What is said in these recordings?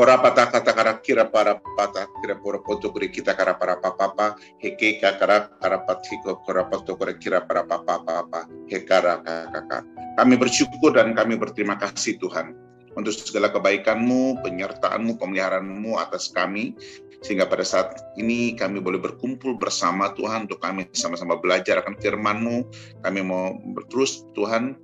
Ora pata kata kara kira para pata kira pora poto kure kita kara para papa heke kara patiko kora poto kure kira para papa hekara kakak. Kami bersyukur dan kami berterima kasih Tuhan untuk segala kebaikan-Mu, penyertaan-Mu, pemeliharaanmu atas kami, sehingga pada saat ini kami boleh berkumpul bersama Tuhan untuk kami sama-sama belajar akan firman-Mu. Kami mau terus Tuhan,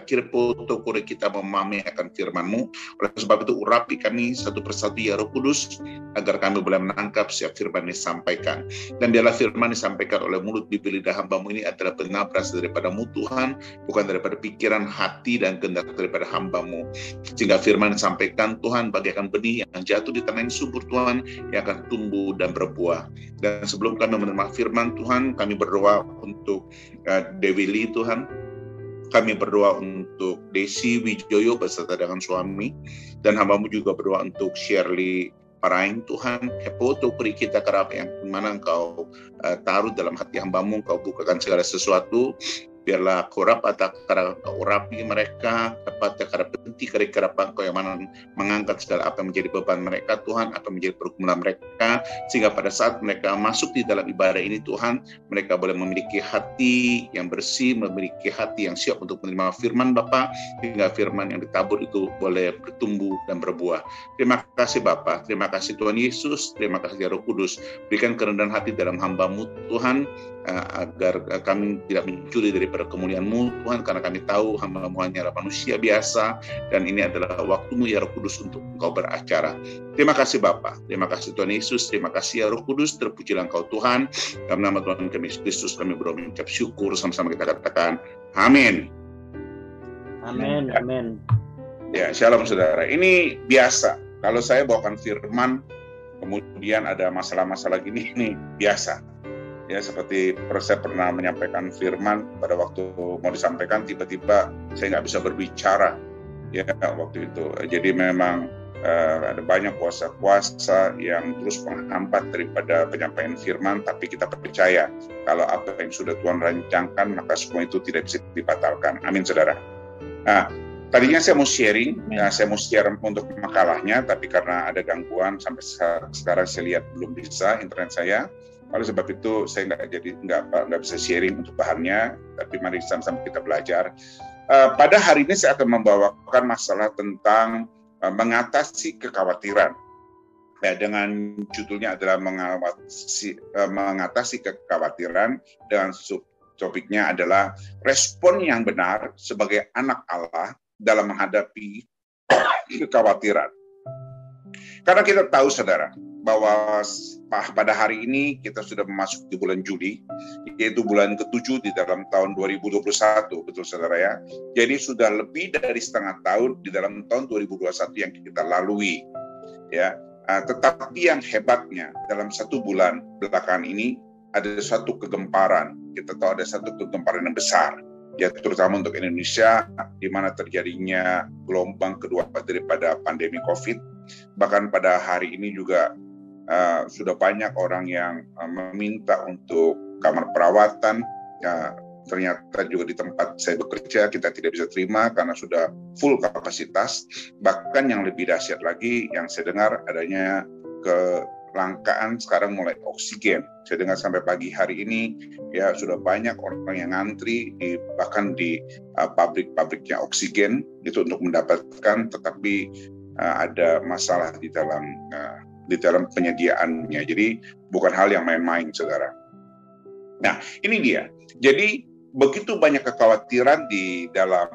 kira foto kita memahami akan firman-Mu. Oleh sebab itu urapi kami satu persatu ya Roh Kudus, agar kami boleh menangkap setiap firman yang disampaikan. Dan biarlah firman disampaikan oleh mulut bibir lidah hamba-Mu ini adalah benar berasal daripada-Mu Tuhan, bukan daripada pikiran, hati, dan kehendak daripada hamba-Mu. Sehingga firman disampaikan Tuhan bagaikan benih yang jatuh di tanah yang subur Tuhan, yang akan tumbuh dan berbuah. Dan sebelum kami menerima firman Tuhan, kami berdoa untuk Dewi Lee Tuhan. Kami berdoa untuk Desi Wijoyo beserta dengan suami, dan hamba-Mu juga berdoa untuk Shirley Paraing Tuhan. Hepoto beri kita kerap yang mana Engkau taruh dalam hati hamba-Mu, Engkau bukakan segala sesuatu. Biarlah korap atau urapi mereka, dapat karena penting kira-kira Engkau yang mana mengangkat segala apa yang menjadi beban mereka Tuhan, apa yang menjadi pergumulan mereka, sehingga pada saat mereka masuk di dalam ibadah ini Tuhan, mereka boleh memiliki hati yang bersih, memiliki hati yang siap untuk menerima firman Bapa, hingga firman yang ditabur itu boleh bertumbuh dan berbuah. Terima kasih Bapa, terima kasih Tuhan Yesus, terima kasih Roh Kudus. Berikan kerendahan hati dalam hamba-Mu Tuhan, agar kami tidak mencuri daripada kemuliaan-Mu Tuhan, karena kami tahu hamba-Mu hanyalah manusia biasa, dan ini adalah waktu-Mu ya Roh Kudus untuk Engkau beracara. Terima kasih Bapa, terima kasih Tuhan Yesus, terima kasih ya Roh Kudus, terpujilah Engkau Tuhan. Dalam nama Tuhan kami Yesus Kristus kami berdoa mengucap syukur, sama-sama kita katakan amin. Amin, amin. Ya, shalom saudara. Ini biasa, kalau saya bawakan firman kemudian ada masalah-masalah gini, ini biasa. Ya, seperti saya pernah menyampaikan firman pada waktu mau disampaikan, tiba-tiba saya nggak bisa berbicara ya waktu itu. Jadi memang ada banyak kuasa-kuasa yang terus menghambat daripada penyampaian firman, tapi kita percaya kalau apa yang sudah Tuhan rancangkan maka semua itu tidak bisa dibatalkan. Amin saudara. Nah, tadinya saya mau sharing, saya mau share untuk makalahnya, tapi karena ada gangguan sampai sekarang saya lihat belum bisa internet saya. Oleh sebab itu saya nggak bisa sharing untuk bahannya, tapi mari sama-sama kita belajar. Pada hari ini saya akan membawakan masalah tentang mengatasi kekhawatiran. Ya, dengan judulnya adalah mengatasi kekhawatiran, dengan subtopiknya adalah respon yang benar sebagai anak Allah dalam menghadapi kekhawatiran. Karena kita tahu saudara, bahwa pada hari ini kita sudah memasuki bulan Juli, yaitu bulan ke-7 di dalam tahun 2021, betul saudara ya. Jadi sudah lebih dari setengah tahun di dalam tahun 2021 yang kita lalui. Ya, tetapi yang hebatnya dalam satu bulan belakangan ini ada satu kegemparan. Kita tahu ada satu kegemparan yang besar, ya terutama untuk Indonesia, di mana terjadinya gelombang kedua daripada pandemi COVID. Bahkan pada hari ini juga sudah banyak orang yang meminta untuk kamar perawatan. Ternyata juga di tempat saya bekerja kita tidak bisa terima karena sudah full kapasitas. Bahkan yang lebih dahsyat lagi yang saya dengar adanya kelangkaan sekarang mulai oksigen. Saya dengar sampai pagi hari ini ya sudah banyak orang yang ngantri bahkan di pabrik-pabriknya oksigen itu untuk mendapatkan, tetapi ada masalah di dalam penyediaannya. Jadi bukan hal yang main-main saudara. Nah ini dia. Jadi begitu banyak kekhawatiran di dalam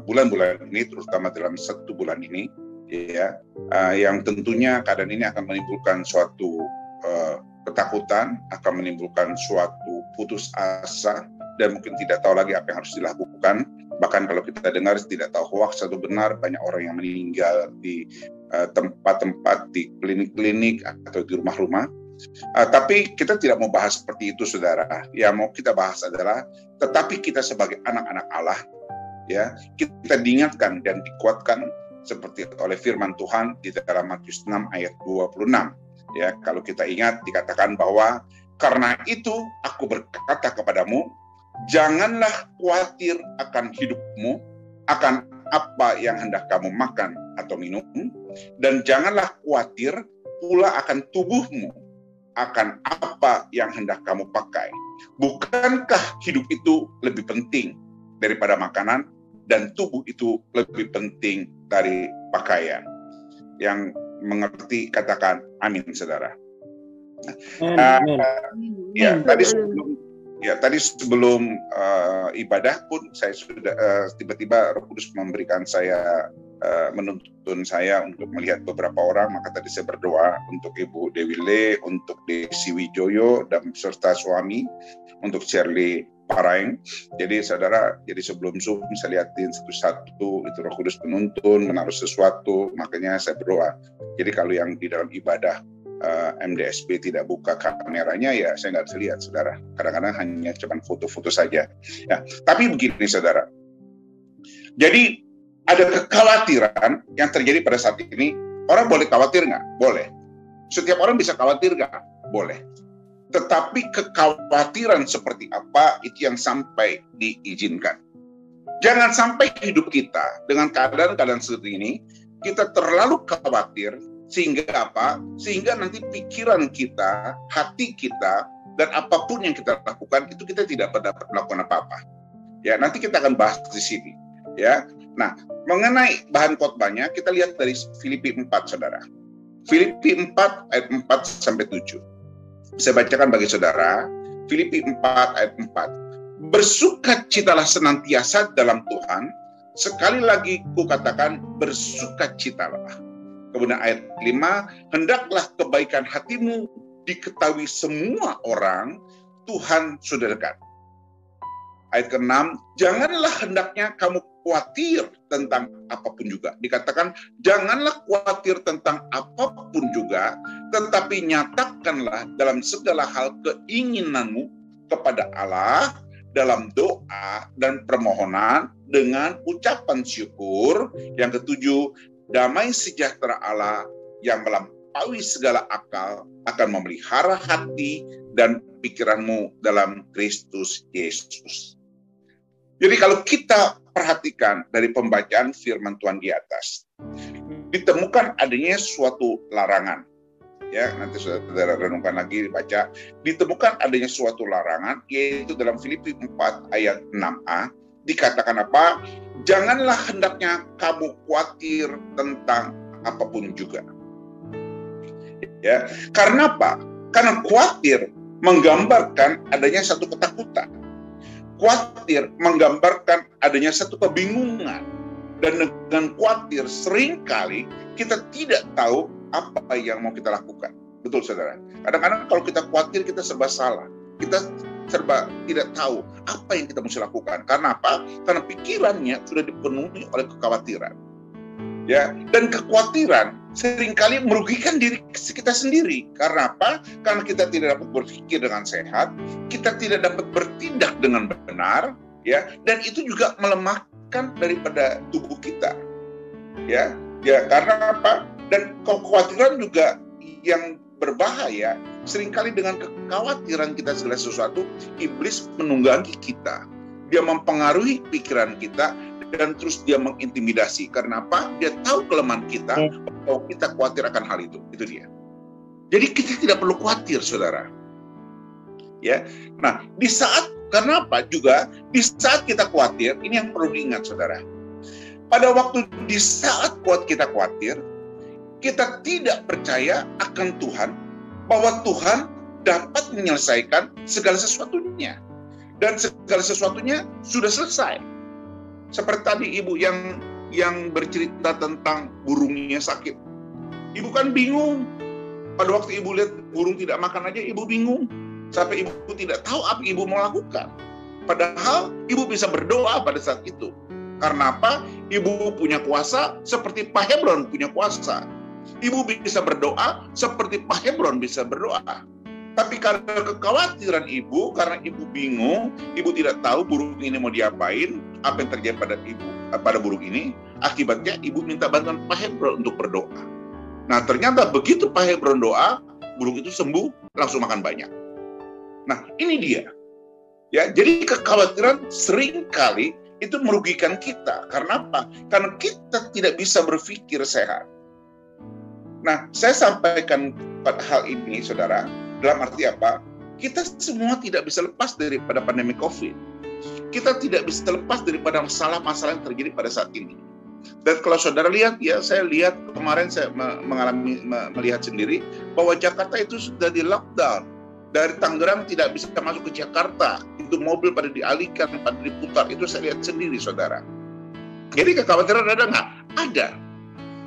bulan-bulan ini, terutama dalam satu bulan ini, ya, yang tentunya keadaan ini akan menimbulkan suatu ketakutan, akan menimbulkan suatu putus asa, dan mungkin tidak tahu lagi apa yang harus dilakukan. Bahkan kalau kita dengar tidak tahu hoax atau benar, banyak orang yang meninggal di tempat-tempat, di klinik-klinik atau di rumah-rumah. Tapi kita tidak mau bahas seperti itu saudara. Yang mau kita bahas adalah tetapi kita sebagai anak-anak Allah, ya, kita diingatkan dan dikuatkan seperti oleh firman Tuhan di dalam Matius 6 ayat 26. Ya, kalau kita ingat dikatakan bahwa karena itu aku berkata kepadamu, janganlah khawatir akan hidupmu, akan apa yang hendak kamu makan atau minum, dan janganlah khawatir pula akan tubuhmu, akan apa yang hendak kamu pakai. Bukankah hidup itu lebih penting daripada makanan, dan tubuh itu lebih penting dari pakaian? Yang mengerti katakan amin, saudara. Tadi sebelum ibadah pun saya sudah tiba-tiba Roh Kudus memberikan saya menuntun saya untuk melihat beberapa orang. Maka tadi saya berdoa untuk Ibu Dewi Le, untuk Desi Wijoyo dan serta suami, untuk Shirley Paraeng. Jadi saudara, jadi sebelum Zoom saya lihatin satu-satu, itu Roh Kudus menuntun, menaruh sesuatu, makanya saya berdoa. Jadi kalau yang di dalam ibadah MDSB tidak buka kameranya, ya saya nggak bisa lihat, saudara. Kadang-kadang hanya cuma foto-foto saja. Ya, tapi begini, saudara. Jadi ada kekhawatiran yang terjadi pada saat ini. Orang boleh khawatir nggak? Boleh. Setiap orang bisa khawatir nggak? Boleh. Tetapi kekhawatiran seperti apa itu yang sampai diizinkan. Jangan sampai hidup kita dengan keadaan-keadaan seperti ini, kita terlalu khawatir, sehingga apa? Sehingga nanti pikiran kita, hati kita, dan apapun yang kita lakukan, itu kita tidak dapat melakukan apa-apa. Ya, nanti kita akan bahas di sini. Ya, nah, mengenai bahan khotbahnya, kita lihat dari Filipi 4, saudara. Filipi 4 ayat 4 sampai 7. Saya bacakan bagi saudara. Filipi 4 ayat 4. Bersukacitalah senantiasa dalam Tuhan. Sekali lagi kukatakan, bersukacitalah. Kemudian ayat 5, hendaklah kebaikan hatimu diketahui semua orang, Tuhan sudah dekat. Ayat ke-6, janganlah hendaknya kamu khawatir tentang apapun juga. Dikatakan, janganlah khawatir tentang apapun juga, tetapi nyatakanlah dalam segala hal keinginanmu kepada Allah, dalam doa dan permohonan dengan ucapan syukur. Yang ketujuh, damai sejahtera Allah yang melampaui segala akal akan memelihara hati dan pikiranmu dalam Kristus Yesus. Jadi kalau kita perhatikan dari pembacaan firman Tuhan di atas, ditemukan adanya suatu larangan. Ya, nanti saudara renungkan lagi, dibaca. Ditemukan adanya suatu larangan, yaitu dalam Filipi 4 ayat 6a, dikatakan apa? Janganlah hendaknya kamu khawatir tentang apapun juga. Ya, karena apa? Karena khawatir menggambarkan adanya satu ketakutan. Khawatir menggambarkan adanya satu kebingungan. Dan dengan khawatir seringkali kita tidak tahu apa yang mau kita lakukan. Betul, saudara. Kadang-kadang kalau kita khawatir, kita serba salah. Kita serba tidak tahu apa yang kita mesti lakukan. Karena apa? Karena pikirannya sudah dipenuhi oleh kekhawatiran. Ya, dan kekhawatiran seringkali merugikan diri kita sendiri. Karena apa? Karena kita tidak dapat berpikir dengan sehat, kita tidak dapat bertindak dengan benar, ya, dan itu juga melemahkan daripada tubuh kita. Ya, karena apa? Dan kekhawatiran juga yang berbahaya. Seringkali dengan kekhawatiran kita segala sesuatu, iblis menunggangi kita. Dia mempengaruhi pikiran kita dan terus dia mengintimidasi. Karena apa? Dia tahu kelemahan kita, bahwa kita khawatir akan hal itu. Itu dia. Jadi kita tidak perlu khawatir, saudara. Ya. Nah, karena apa juga? Di saat kita khawatir, ini yang perlu diingat, saudara. Pada waktu di saat kita khawatir, kita tidak percaya akan Tuhan, bahwa Tuhan dapat menyelesaikan segala sesuatunya. Dan segala sesuatunya sudah selesai. Seperti tadi ibu yang bercerita tentang burungnya sakit. Ibu kan bingung. Pada waktu ibu lihat burung tidak makan aja, ibu bingung. Sampai ibu tidak tahu apa ibu mau lakukan. Padahal ibu bisa berdoa pada saat itu. Karena apa? Ibu punya kuasa seperti Pak Hebron punya kuasa. Ibu bisa berdoa seperti Pak Hebron bisa berdoa. Tapi karena kekhawatiran ibu, karena ibu bingung, ibu tidak tahu burung ini mau diapain, apa yang terjadi pada burung ini, akibatnya ibu minta bantuan Pak Hebron untuk berdoa. Nah, ternyata begitu Pak Hebron doa, burung itu sembuh, langsung makan banyak. Nah, ini dia. Ya, jadi kekhawatiran seringkali itu merugikan kita. Karena apa? Karena kita tidak bisa berpikir sehat. Nah, saya sampaikan pada hal ini, saudara, dalam arti apa? Kita semua tidak bisa lepas daripada pandemi COVID. Kita tidak bisa lepas daripada masalah-masalah yang terjadi pada saat ini. Dan kalau saudara lihat, ya saya lihat kemarin saya melihat sendiri bahwa Jakarta itu sudah di lockdown. Dari Tangerang tidak bisa masuk ke Jakarta. Itu mobil pada dialihkan, pada diputar. Itu saya lihat sendiri, saudara. Jadi kekhawatiran ada nggak? Ada.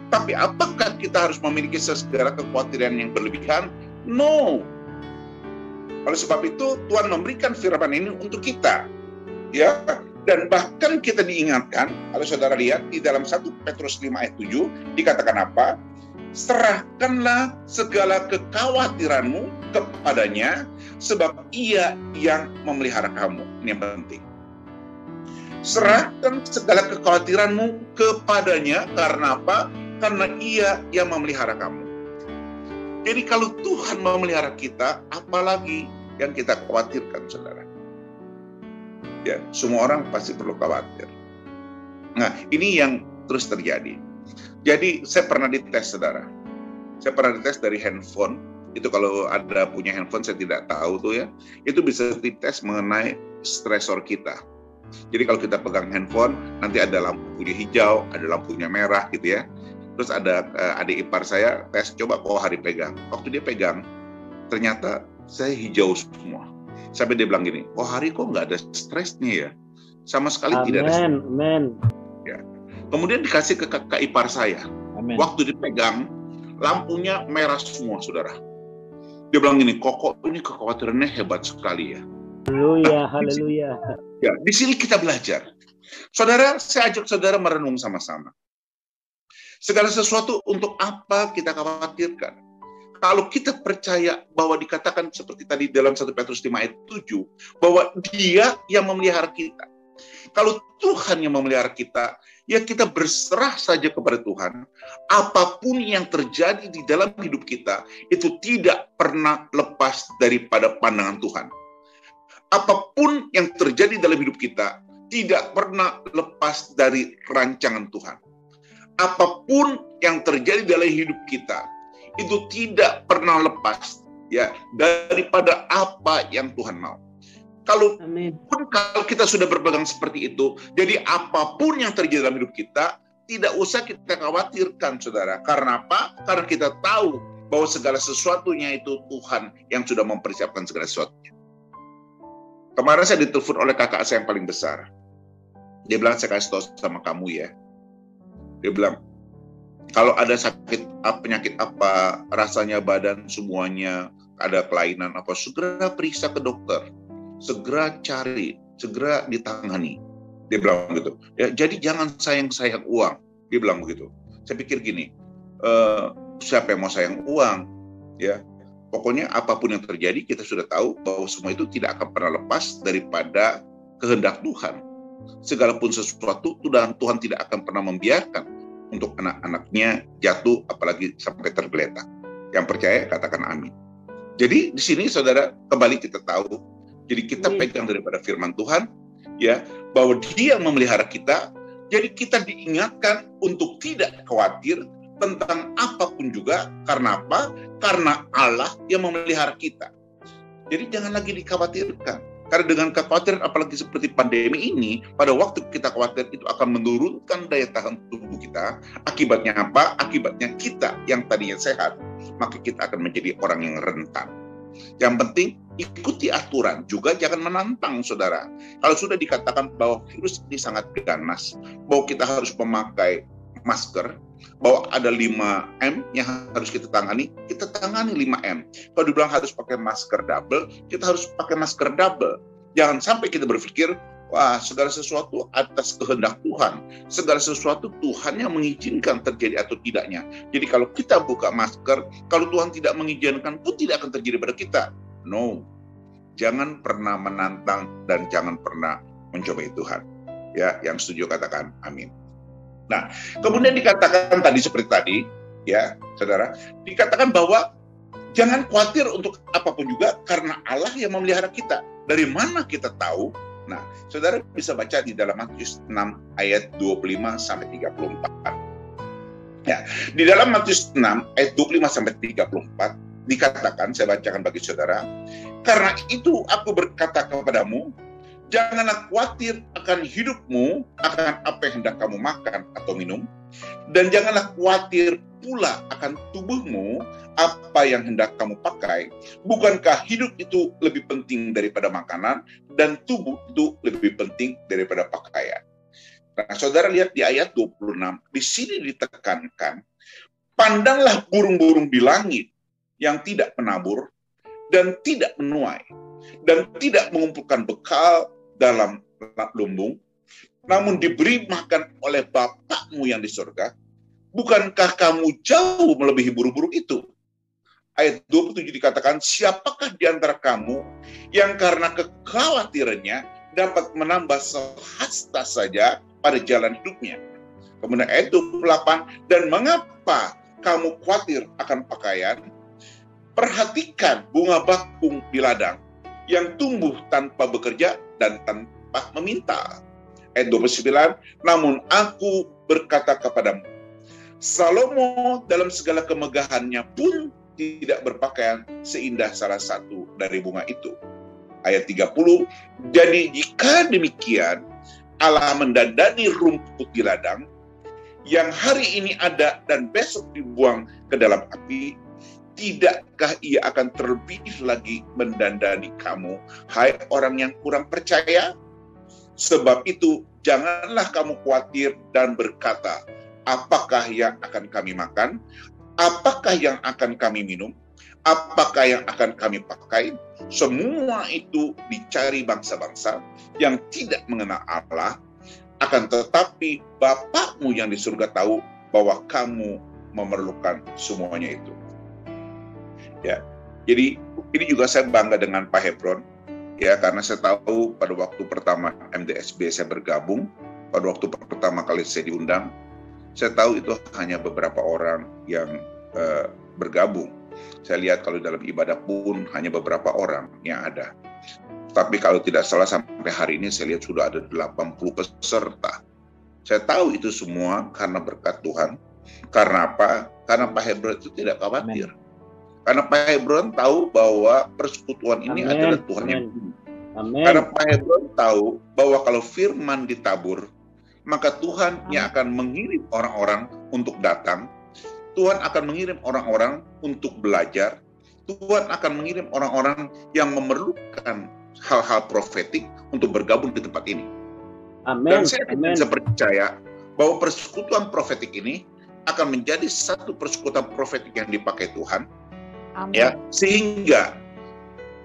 Tapi apakah kita harus memiliki segala kekhawatiran yang berlebihan? No. Oleh sebab itu Tuhan memberikan firman ini untuk kita, ya. Dan bahkan kita diingatkan, kalau saudara lihat di dalam 1 Petrus 5 ayat 7 dikatakan apa? Serahkanlah segala kekhawatiranmu kepadanya, sebab Ia yang memelihara kamu. Ini yang penting. Serahkan segala kekhawatiranmu kepadanya, karena apa? Karena Ia yang memelihara kamu. Jadi kalau Tuhan memelihara kita, apalagi yang kita khawatirkan, saudara? Ya, semua orang pasti perlu khawatir. Nah, ini yang terus terjadi. Jadi saya pernah dites, saudara. Saya pernah dites dari handphone. Itu kalau ada punya handphone, saya tidak tahu tuh ya. Itu bisa dites mengenai stresor kita. Jadi kalau kita pegang handphone, nanti ada lampunya hijau, ada lampunya merah gitu ya. Terus ada adik ipar saya tes, coba kok hari pegang. Waktu dia pegang, ternyata saya hijau semua. Sampai dia bilang gini, oh hari kok nggak ada stresnya ya? Sama sekali tidak ada stres. Amen. Ya. Kemudian dikasih ke kakak ipar saya. Amen. Waktu dipegang, lampunya merah semua, saudara. Dia bilang gini, kok ini kekhawatirannya hebat sekali ya. Haleluya, haleluya. Ya, di sini kita belajar. Saudara, saya ajak saudara merenung sama-sama. Segala sesuatu untuk apa kita khawatirkan? Kalau kita percaya bahwa dikatakan seperti tadi dalam 1 Petrus 5 ayat 7, bahwa Dia yang memelihara kita. Kalau Tuhan yang memelihara kita, ya kita berserah saja kepada Tuhan. Apapun yang terjadi di dalam hidup kita, itu tidak pernah lepas daripada pandangan Tuhan. Apapun yang terjadi dalam hidup kita, tidak pernah lepas dari rancangan Tuhan. Apapun yang terjadi dalam hidup kita, itu tidak pernah lepas ya daripada apa yang Tuhan mau. Kalau kita sudah berpegang seperti itu, jadi apapun yang terjadi dalam hidup kita, tidak usah kita khawatirkan, saudara. Karena apa? Karena kita tahu bahwa segala sesuatunya itu Tuhan yang sudah mempersiapkan segala sesuatunya. Kemarin saya ditelepon oleh kakak saya yang paling besar. Dia bilang, saya kasih tahu sama kamu ya. Dia bilang, kalau ada sakit, penyakit apa, rasanya badan semuanya, ada kelainan apa, segera periksa ke dokter. Segera cari, segera ditangani. Dia bilang begitu. Ya, jadi jangan sayang-sayang uang. Dia bilang begitu. Saya pikir gini, siapa yang mau sayang uang? Ya, pokoknya apapun yang terjadi, kita sudah tahu bahwa semua itu tidak akan pernah lepas daripada kehendak Tuhan. Segalapun sesuatu, Tuhan tidak akan pernah membiarkan untuk anak-anaknya jatuh, apalagi sampai tergeletak. Yang percaya, katakan amin. Jadi di sini saudara, kembali kita tahu, jadi kita pegang daripada firman Tuhan, ya, bahwa Dia memelihara kita. Jadi kita diingatkan untuk tidak khawatir tentang apapun juga. Karena apa? Karena Allah yang memelihara kita. Jadi jangan lagi dikhawatirkan. Karena dengan kekhawatiran, apalagi seperti pandemi ini, pada waktu kita khawatir itu akan menurunkan daya tahan tubuh kita. Akibatnya apa? Akibatnya kita yang tadinya sehat, maka kita akan menjadi orang yang rentan. Yang penting, ikuti aturan. Juga jangan menantang, saudara. Kalau sudah dikatakan bahwa virus ini sangat ganas, bahwa kita harus memakai masker, bahwa ada 5M yang harus kita tangani 5M. Kalau dibilang harus pakai masker double, kita harus pakai masker double. Jangan sampai kita berpikir, wah, segala sesuatu atas kehendak Tuhan. Segala sesuatu Tuhan yang mengizinkan terjadi atau tidaknya. Jadi kalau kita buka masker, kalau Tuhan tidak mengizinkan pun tidak akan terjadi pada kita. No. Jangan pernah menantang dan jangan pernah mencobai Tuhan. Ya, yang setuju katakan amin. Nah, kemudian dikatakan tadi seperti tadi, ya, saudara, dikatakan bahwa jangan khawatir untuk apapun juga karena Allah yang memelihara kita. Dari mana kita tahu? Nah, saudara bisa baca di dalam Matius 6 ayat 25 sampai 34. Ya, di dalam Matius 6 ayat 25 sampai 34 dikatakan, saya bacakan bagi saudara, karena itu aku berkata kepadamu, janganlah khawatir akan hidupmu, akan apa yang hendak kamu makan atau minum, dan janganlah khawatir pula akan tubuhmu, apa yang hendak kamu pakai. Bukankah hidup itu lebih penting daripada makanan, dan tubuh itu lebih penting daripada pakaian? Nah, saudara lihat di ayat 26, di sini ditekankan, pandanglah burung-burung di langit yang tidak menabur dan tidak menuai dan tidak mengumpulkan bekal dalam lumbung, namun diberi makan oleh Bapakmu yang di surga. Bukankah kamu jauh melebihi burung-burung itu? Ayat 27 dikatakan, siapakah di antara kamu yang karena kekhawatirannya dapat menambah sehasta saja pada jalan hidupnya? Kemudian ayat 28, dan mengapa kamu khawatir akan pakaian? Perhatikan bunga bakung di ladang yang tumbuh tanpa bekerja dan tanpa meminta. Ayat 29, namun aku berkata kepadamu, Salomo dalam segala kemegahannya pun tidak berpakaian seindah salah satu dari bunga itu. Ayat 30, jadi jika demikian Allah mendandani rumput di ladang yang hari ini ada dan besok dibuang ke dalam api, tidakkah ia akan terlebih lagi mendandani kamu, hai orang yang kurang percaya? Sebab itu janganlah kamu khawatir dan berkata, apakah yang akan kami makan? Apakah yang akan kami minum? Apakah yang akan kami pakai? Semua itu dicari bangsa-bangsa yang tidak mengenal Allah, akan tetapi Bapakmu yang di surga tahu bahwa kamu memerlukan semuanya itu. Ya, jadi ini juga saya bangga dengan Pak Hebron, ya, karena saya tahu pada waktu pertama MDSB saya bergabung, pada waktu pertama kali saya diundang, saya tahu itu hanya beberapa orang yang bergabung. Saya lihat kalau dalam ibadah pun hanya beberapa orang yang ada. Tapi kalau tidak salah sampai hari ini saya lihat sudah ada 80 peserta. Saya tahu itu semua karena berkat Tuhan. Karena apa? Karena Pak Hebron itu tidak khawatir. Amen. Karena Pak Hebron tahu bahwa persekutuan ini adalah Tuhan yang Amen. Karena Pak Hebron tahu bahwa kalau firman ditabur, maka Tuhan yang akan mengirim orang-orang untuk datang. Tuhan akan mengirim orang-orang untuk belajar. Tuhan akan mengirim orang-orang yang memerlukan hal-hal profetik untuk bergabung di tempat ini. Amen. Dan saya bisa percaya bahwa persekutuan profetik ini akan menjadi satu persekutuan profetik yang dipakai Tuhan. Amen. Ya, sehingga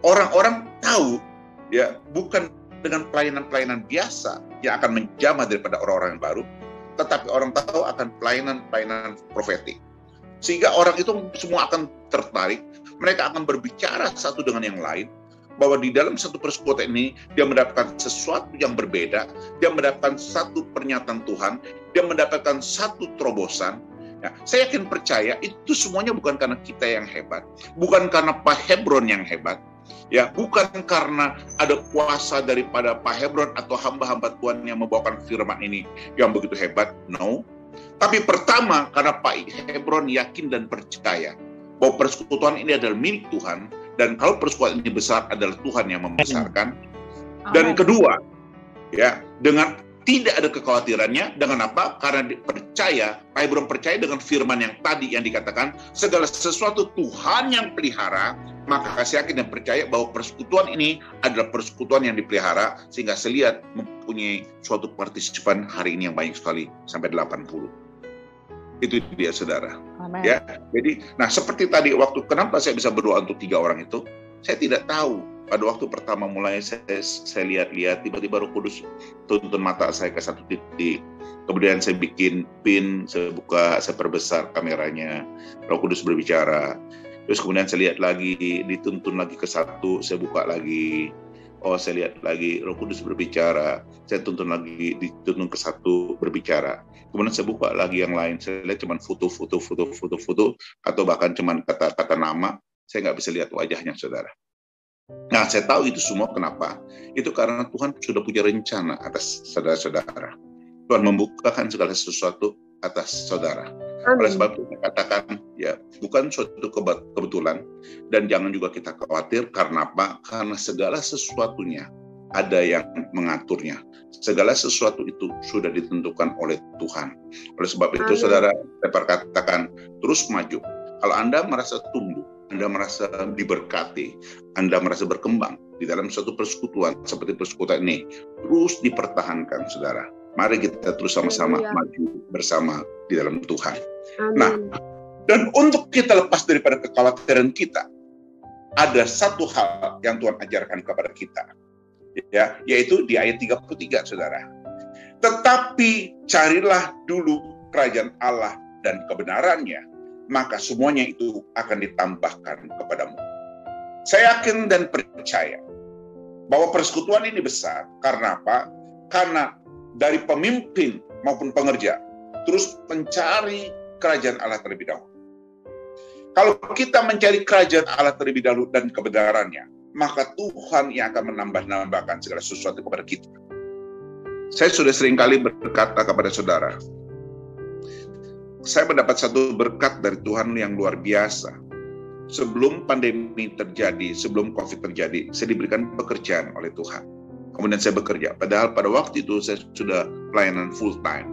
orang-orang tahu, ya, bukan dengan pelayanan-pelayanan biasa yang akan menjamah daripada orang-orang yang baru, tetapi orang tahu akan pelayanan-pelayanan profetik. Sehingga orang itu semua akan tertarik, mereka akan berbicara satu dengan yang lain, bahwa di dalam satu persekutuan ini, dia mendapatkan sesuatu yang berbeda, dia mendapatkan satu pernyataan Tuhan, dia mendapatkan satu terobosan. Ya, saya yakin percaya itu semuanya bukan karena kita yang hebat, bukan karena Pak Hebron yang hebat, ya, bukan karena ada kuasa daripada Pak Hebron atau hamba-hamba Tuhan yang membawakan firman ini yang begitu hebat, no. Tapi pertama, karena Pak Hebron yakin dan percaya bahwa persekutuan ini adalah milik Tuhan, dan kalau persekutuan ini besar adalah Tuhan yang membesarkan. Dan kedua, ya, dengan tidak ada kekhawatirannya, dengan apa? Karena percaya, Pak Hebron percaya dengan firman yang tadi yang dikatakan, segala sesuatu Tuhan yang pelihara, maka saya yakin dan percaya bahwa persekutuan ini adalah persekutuan yang dipelihara, sehingga saya lihat mempunyai suatu partisipan hari ini yang banyak sekali, sampai 80. Itu dia, saudara. Amen. Ya, jadi, nah seperti tadi waktu kenapa saya bisa berdoa untuk 3 orang itu, saya tidak tahu. Pada waktu pertama mulai saya lihat-lihat, tiba-tiba Roh Kudus tuntun mata saya ke satu titik. Kemudian saya bikin pin, saya buka, saya perbesar kameranya. Roh Kudus berbicara. Terus kemudian saya lihat lagi, dituntun lagi ke satu, saya buka lagi. Oh, saya lihat lagi, Roh Kudus berbicara. Saya tuntun lagi, dituntun ke satu, berbicara. Kemudian saya buka lagi yang lain. Saya lihat cuma foto, atau bahkan cuma kata-kata nama. Saya nggak bisa lihat wajahnya, saudara. Nah, saya tahu itu semua kenapa? Itu karena Tuhan sudah punya rencana atas saudara-saudara. Tuhan membukakan segala sesuatu atas saudara. Oleh sebab itu saya katakan, ya, bukan suatu kebetulan, dan jangan juga kita khawatir. Karena apa? Karena segala sesuatunya ada yang mengaturnya. Segala sesuatu itu sudah ditentukan oleh Tuhan. Oleh sebab itu, saudara, saya perkatakan, terus maju. Kalau Anda merasa tumbuh, Anda merasa diberkati, Anda merasa berkembang di dalam suatu persekutuan seperti persekutuan ini, terus dipertahankan, saudara. Mari kita terus sama-sama maju bersama di dalam Tuhan. Amin. Nah, dan untuk kita lepas daripada kekhawatiran kita, ada satu hal yang Tuhan ajarkan kepada kita, ya, yaitu di ayat 33, saudara. Tetapi carilah dulu kerajaan Allah dan kebenarannya, maka semuanya itu akan ditambahkan kepadamu. Saya yakin dan percaya bahwa persekutuan ini besar. Karena apa? Karena dari pemimpin maupun pengerja terus mencari kerajaan Allah terlebih dahulu. Kalau kita mencari kerajaan Allah terlebih dahulu dan kebenarannya, maka Tuhan yang akan menambahkan segala sesuatu kepada kita. Saya sudah seringkali berkata kepada saudara, saya mendapat satu berkat dari Tuhan yang luar biasa. Sebelum pandemi terjadi, sebelum COVID terjadi, saya diberikan pekerjaan oleh Tuhan. Kemudian saya bekerja. Padahal pada waktu itu saya sudah pelayanan full time.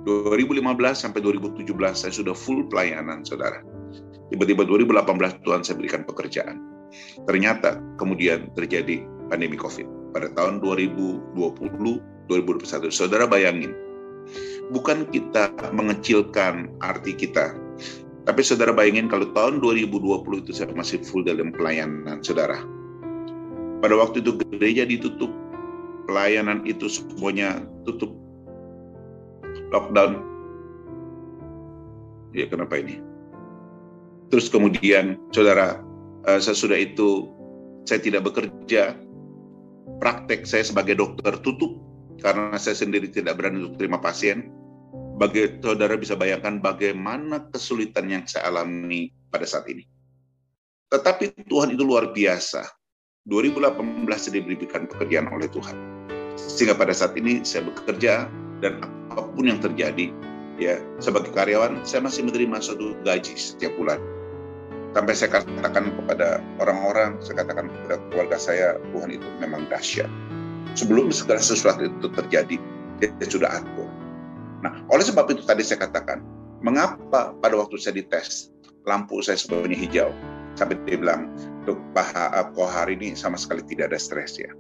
2015 sampai 2017 saya sudah full pelayanan, saudara. Tiba-tiba 2018 Tuhan saya berikan pekerjaan. Ternyata kemudian terjadi pandemi COVID. Pada tahun 2020, 2021. Saudara bayangin, bukan kita mengecilkan arti kita. Tapi saudara bayangin kalau tahun 2020 itu saya masih full dalam pelayanan, saudara. Pada waktu itu gereja ditutup, pelayanan itu semuanya tutup, lockdown. Ya, kenapa ini? Terus kemudian, saudara, sesudah itu saya tidak bekerja. Praktek saya sebagai dokter tutup karena saya sendiri tidak berani untuk terima pasien. Saudara bisa bayangkan bagaimana kesulitan yang saya alami pada saat ini. Tetapi Tuhan itu luar biasa. 2018 saya diberikan pekerjaan oleh Tuhan. Sehingga pada saat ini saya bekerja dan apapun yang terjadi, ya, sebagai karyawan saya masih menerima suatu gaji setiap bulan. Sampai saya katakan kepada orang-orang, saya katakan kepada keluarga saya, Tuhan itu memang dahsyat. Sebelum segala sesuatu itu terjadi, dia sudah atur. Nah, oleh sebab itu tadi saya katakan, mengapa pada waktu saya dites, lampu saya sebenarnya hijau. Sampai dia bilang, Pak hari ini sama sekali tidak ada stres ya.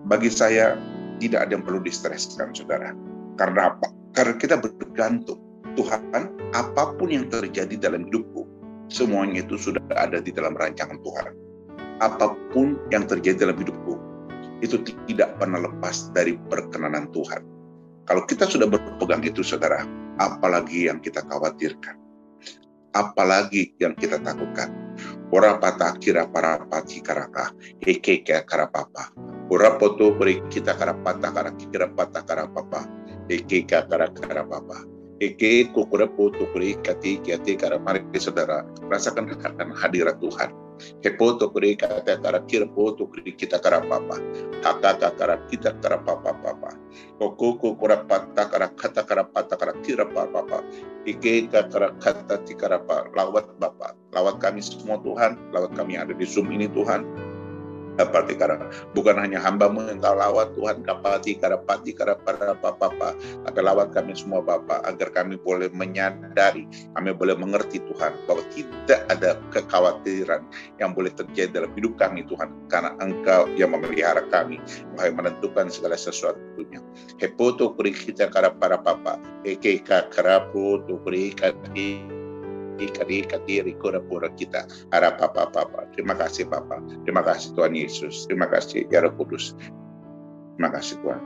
Bagi saya, tidak ada yang perlu distreskan, saudara. Karena apa? Karena kita bergantung. Tuhan, apapun yang terjadi dalam hidupku, semuanya itu sudah ada di dalam rancangan Tuhan. Apapun yang terjadi dalam hidupku, itu tidak pernah lepas dari perkenanan Tuhan. Kalau kita sudah berpegang itu, saudara, apalagi yang kita khawatirkan? Apalagi yang kita takutkan? Ora pata kira para pati karaka, eke karapapa. Ora poto beri kita karapata kira pata karapapa, eke karapapa. Eke kukura poto beri kati karamari. Saudara, rasakan akan hadirat Tuhan. Kepoto beri kata kira poto beri kita karapapa, kakak kita karapapa. Koko kukura pata kata karapata kira papa. Ike kata tikarapa, lawat Bapa, lawat kami semua Tuhan, lawat kami yang ada di Zoom ini Tuhan. Bukan hanya hamba-Mu yang Kau lawat Tuhan, kapati karapati karapara papa, agar lawat kami semua Bapa, agar kami boleh menyadari, kami boleh mengerti Tuhan, bahwa tidak ada kekhawatiran yang boleh terjadi dalam hidup kami Tuhan, karena Engkau yang memelihara kami, yang menentukan segala sesuatunya. Hepoto kuri kita karapara papa, eke karapu tu kuri kati diri pura kita harap Papa. Terima kasih Papa, terima kasih Tuhan Yesus, terima kasih ya Roh Kudus, terima kasih Tuhan.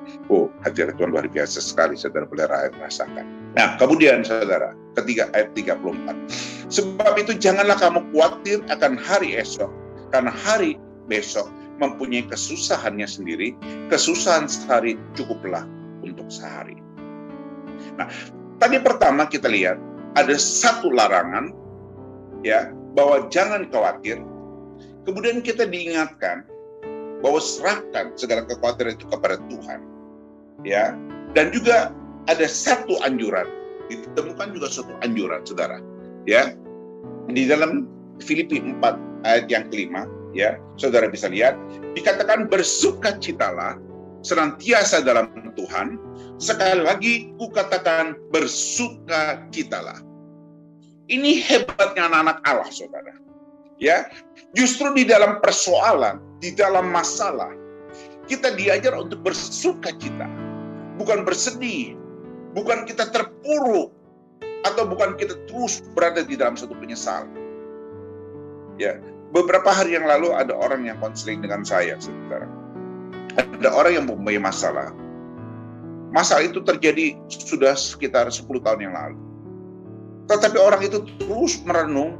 Hadirat Tuhan luar biasa sekali, saudara boleh rasakan. Nah, kemudian saudara, ketiga ayat 34. Sebab itu janganlah kamu khawatir akan hari esok, karena hari besok mempunyai kesusahannya sendiri. Kesusahan sehari cukuplah untuk sehari. Nah, tadi pertama kita lihat ada satu larangan, ya, bahwa jangan khawatir. Kemudian kita diingatkan bahwa serahkan segala kekhawatiran itu kepada Tuhan. Ya, dan juga ada satu anjuran, ditemukan juga satu anjuran, saudara. Ya, di dalam Filipi 4 ayat yang kelima, ya, saudara bisa lihat, dikatakan bersukacitalah senantiasa dalam Tuhan. Sekali lagi kukatakan bersukacitalah. Ini hebatnya anak-anak Allah, saudara. Ya, justru di dalam persoalan, di dalam masalah, kita diajar untuk bersukacita, bukan bersedih, bukan kita terpuruk, atau bukan kita terus berada di dalam satu penyesalan. Ya, beberapa hari yang lalu ada orang yang konseling dengan saya, saudara. Ada orang yang mempunyai masalah. Masalah itu terjadi sudah sekitar 10 tahun yang lalu. Tetapi orang itu terus merenung,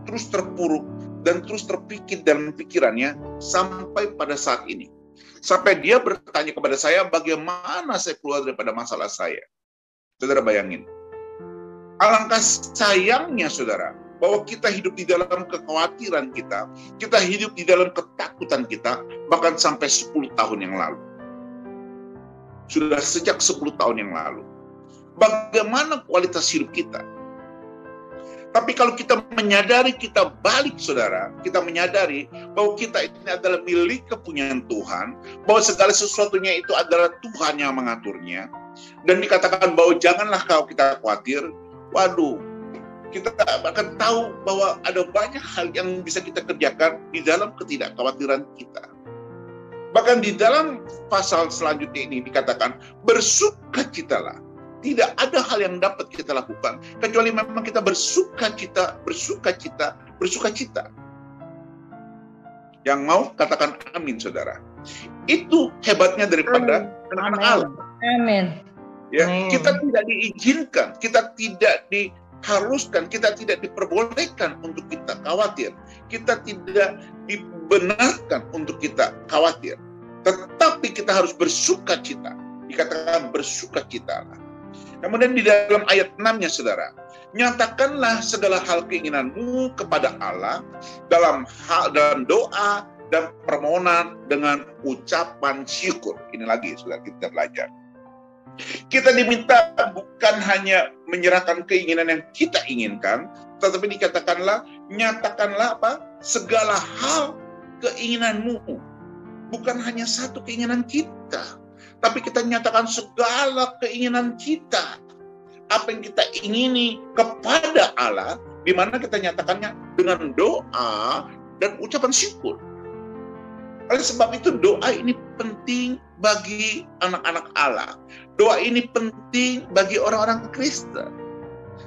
terus terpuruk, dan terus terpikir dalam pikirannya sampai pada saat ini. Sampai dia bertanya kepada saya, bagaimana saya keluar daripada masalah saya? Saudara bayangin. Alangkah sayangnya, saudara, bahwa kita hidup di dalam kekhawatiran kita hidup di dalam ketakutan kita, bahkan sampai 10 tahun yang lalu. Sudah sejak 10 tahun yang lalu. Bagaimana kualitas hidup kita? Tapi kalau kita menyadari, kita balik, saudara, kita menyadari bahwa kita ini adalah milik kepunyaan Tuhan, bahwa segala sesuatunya itu adalah Tuhan yang mengaturnya, dan dikatakan bahwa janganlah kita khawatir. Waduh, kita akan tahu bahwa ada banyak hal yang bisa kita kerjakan di dalam ketidakkhawatiran kita. Bahkan di dalam pasal selanjutnya ini dikatakan, bersukacitalah. Tidak ada hal yang dapat kita lakukan kecuali memang kita bersukacita. Yang mau katakan amin, saudara. Itu hebatnya daripada anak-anak Allah. Amin. Ya, kita tidak diizinkan, kita tidak diharuskan, kita tidak diperbolehkan untuk kita khawatir. Kita tidak dibenarkan untuk kita khawatir. Tetapi kita harus bersukacita. Dikatakan bersukacita. Kemudian di dalam ayat 6-nya, saudara, nyatakanlah segala hal keinginanmu kepada Allah dalam doa dan permohonan dengan ucapan syukur. Ini lagi, saudara, kita belajar. Kita diminta bukan hanya menyerahkan keinginan yang kita inginkan, tetapi dikatakanlah, nyatakanlah apa? Segala hal keinginanmu. Bukan hanya satu keinginan kita, tapi kita nyatakan segala keinginan kita. Apa yang kita ingini kepada Allah, di mana kita nyatakannya dengan doa dan ucapan syukur. Oleh sebab itu doa ini penting bagi anak-anak Allah. Doa ini penting bagi orang-orang Kristen.